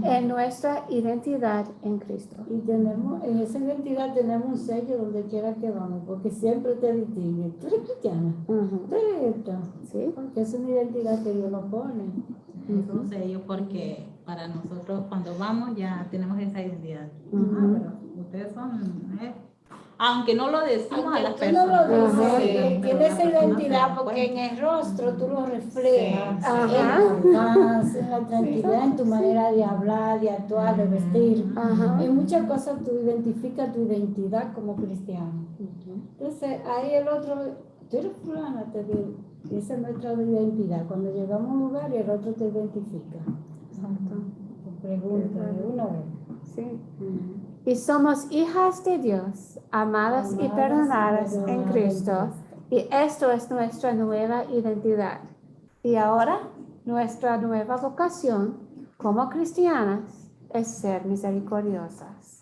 en nuestra identidad en Cristo. Y tenemos, en esa identidad tenemos un sello donde quiera que vamos, porque siempre te distingue. Tú eres cristiana, Ujú. tú eres esta. ¿Sí? Porque es una identidad que Dios nos pone. Es un sello porque para nosotros cuando vamos ya tenemos esa identidad. Ujú. Pero ustedes son, aunque no lo decimos a las Aunque tú no personas. lo Ajá. dices, pero tiene las esa personas se identidad dan porque en cuenta. el rostro tú lo reflejas. Sí, sí. En Ajá. la paz, en la tranquilidad, en tu manera de hablar, de actuar, de vestir. Ajá. En muchas cosas tú identificas tu identidad como cristiano. Entonces, ahí el otro, tú eres fulana, te digo, esa es nuestra identidad. Cuando llegamos a un lugar y el otro te identifica. Exacto. Te pregunta de una vez. Sí. Y somos hijas de Dios, amadas y perdonadas en Cristo. Y esto es nuestra nueva identidad. Y ahora, nuestra nueva vocación como cristianas es ser misericordiosas.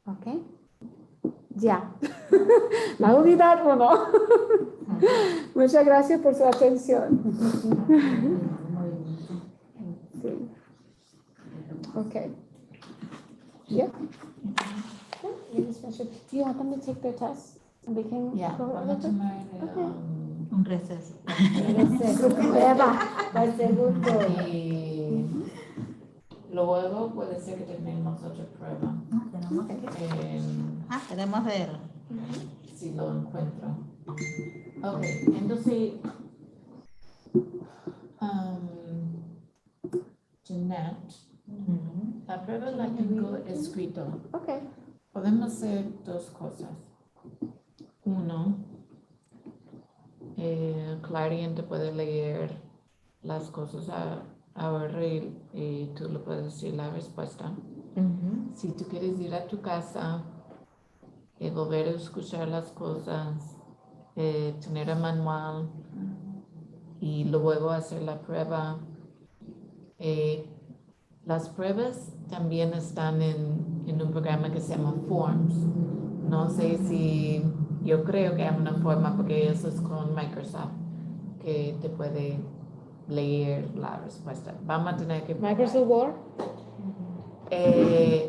¿Ok? Ya. La unidad 1. Muchas gracias por su atención. Sí. Ok. Yeah. Do you want them to take their test? And we can Ya, go vamos a over it? tomar un receso. Prueba. Para el segundo. Y luego puede ser que tenemos otra prueba, Tenemos tenemos ver. si lo encuentro. Ok, entonces, Jeanette, la prueba la tengo escrito. Ok. Podemos hacer dos cosas. Uno, Clarion te puede leer las cosas ahora y tú le puedes decir la respuesta. Si tú quieres ir a tu casa y volver a escuchar las cosas, tener el manual y luego hacer la prueba. Las pruebas también están en un programa que se llama Forms. No sé si, yo creo que hay una forma porque eso es con Microsoft que te puede leer la respuesta. Vamos a tener que... Microsoft Word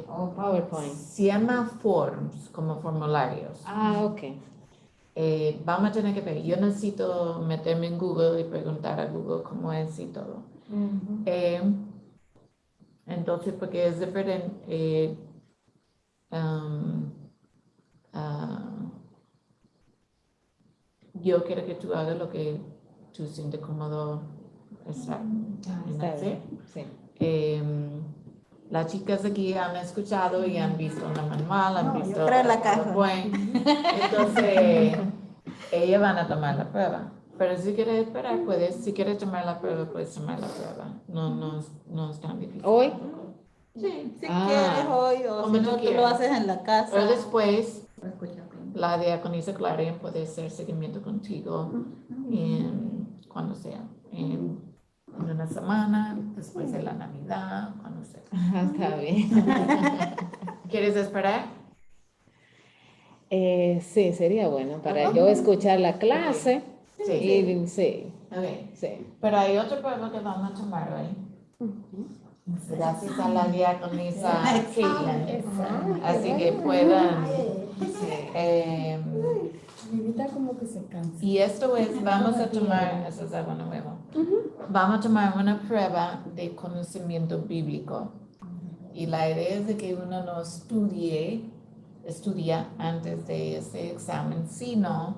o PowerPoint. Se llama Forms, como formularios. Ah, ok. Vamos a tener que ver. Yo necesito meterme en Google y preguntar a Google cómo es y todo. Entonces, porque es diferente. yo quiero que tú hagas lo que tú sientes cómodo estar en Está hacer. bien, sí. Las chicas aquí han escuchado y han visto una manual, han visto creo en la casa. PowerPoint. Entonces, ellas van a tomar la prueba. Pero si quieres esperar, puedes, si quieres tomar la prueba, puedes tomar la prueba. No es tan difícil. ¿Hoy? Sí. Si quieres hoy o Como si tú no, tú quieras. lo haces en la casa. Pero después, la diaconisa Clarion puede hacer seguimiento contigo cuando sea. En una semana, después de la Navidad, cuando sea. Está bien. ¿Quieres esperar? Sí, sería bueno para yo escuchar la clase. Sí. Y sí, Okay. sí. Pero hay otro prueba que vamos a tomar hoy. Gracias a la diaconisa Caitlin. Así que puedan. Vivita como que se cansa. Y esto es, vamos a tomar, eso es algo nuevo. Vamos a tomar una prueba de conocimiento bíblico. Y la idea es de que uno no estudia antes de ese examen, sino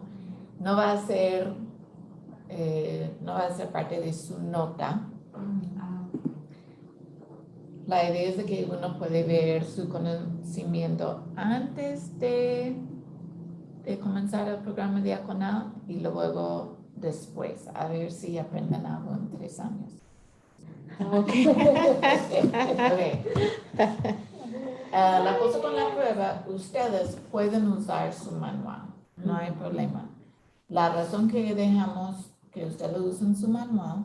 no va a ser parte de su nota. La idea es de que uno puede ver su conocimiento antes de comenzar el programa diaconal y luego después, a ver si aprenden algo en 3 años. Okay. La cosa con la prueba, ustedes pueden usar su manual, no hay problema. La razón que dejamos que ustedes usen su manual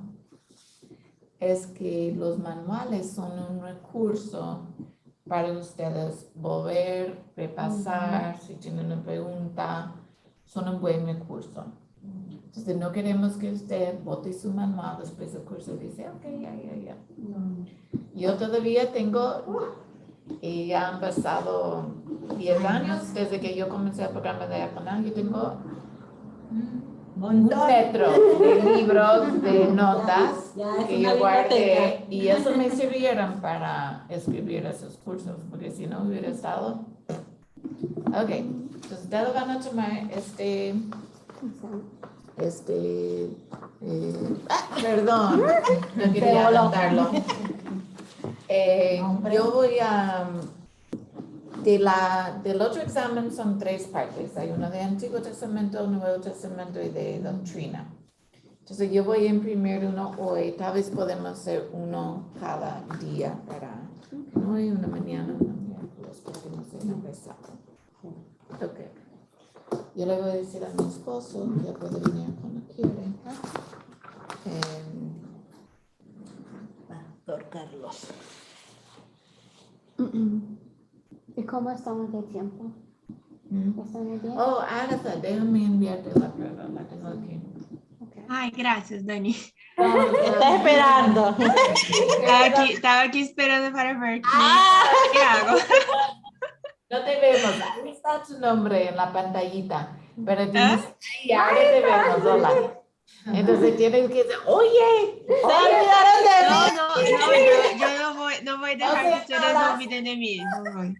es que los manuales son un recurso para ustedes volver, repasar, si tienen una pregunta, son un buen recurso. Entonces no queremos que usted bote su manual después del curso y dice, ok, ya. Yo todavía tengo, y ya han pasado 10 años desde que yo comencé el programa de diaconal, yo tengo un metro de libros, de notas que yo guardé y eso me sirvieron para escribir esos cursos, porque si no hubiera estado. Ok, entonces ustedes van a tomar perdón, no quería anotarlo. Yo voy a, del otro examen son 3 partes. Hay uno de Antiguo Testamento, Nuevo Testamento y de Doctrina. Entonces yo voy a imprimir uno hoy. Tal vez podemos hacer uno cada día para hoy, una mañana, una miércoles, porque no sé, no pesado. Ok. Yo le voy a decir a mi esposo que puede venir cuando quiere. Doctor Carlos. ¿Y cómo estamos de tiempo? ¿Estamos bien? Oh, Agatha, déjame enviarte la prueba, la tengo aquí. Okay. Ay, gracias, Dani. Está esperando. Estaba aquí esperando para ver qué hago. No te vemos, ahí está tu nombre en la pantallita, pero tienes, y ahora te vemos, hola. Entonces tienes que decir, oye, Se olvidaron de mí. Yo no voy a dejar que ustedes se olviden de mí. No voy.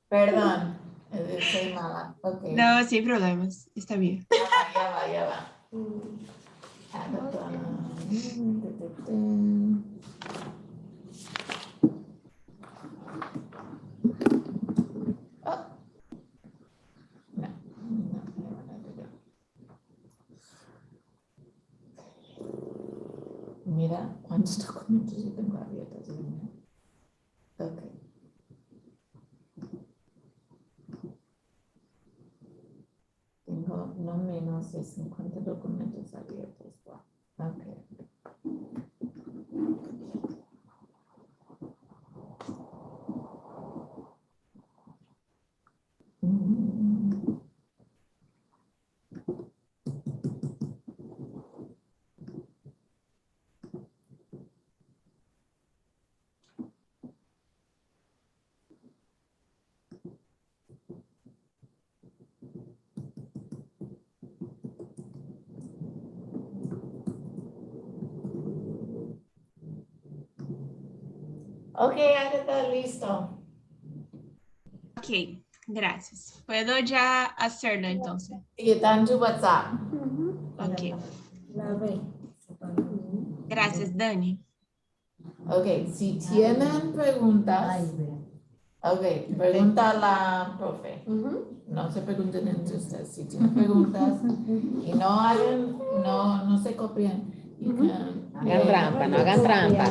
Perdón, soy mala, ok. No, sin problemas, está bien. Ya va. Oh. No. Mira cuántos documentos yo tengo abiertos. Ok. Tengo no menos de 50 documentos abiertos. Wow. Ok. Ok, Agatha, listo. Ok, gracias. ¿Puedo ya hacerlo entonces? Y está en tu WhatsApp. Ok. La B. Gracias, Dani. Ok, si tienen preguntas, ok, pregunta a la profe. No se pregunten entre ustedes. Si tienen preguntas y no se copien. Hagan trampa, no hagan trampa.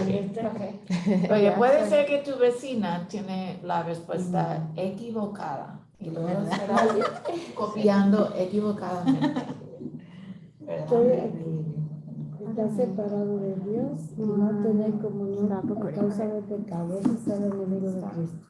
Porque puede ser que tu vecina tiene la respuesta equivocada y luego estará copiando equivocadamente. ¿Verdad? Está separado de Dios y no tener comunión a causa del pecado. Ese es el enemigo de Cristo.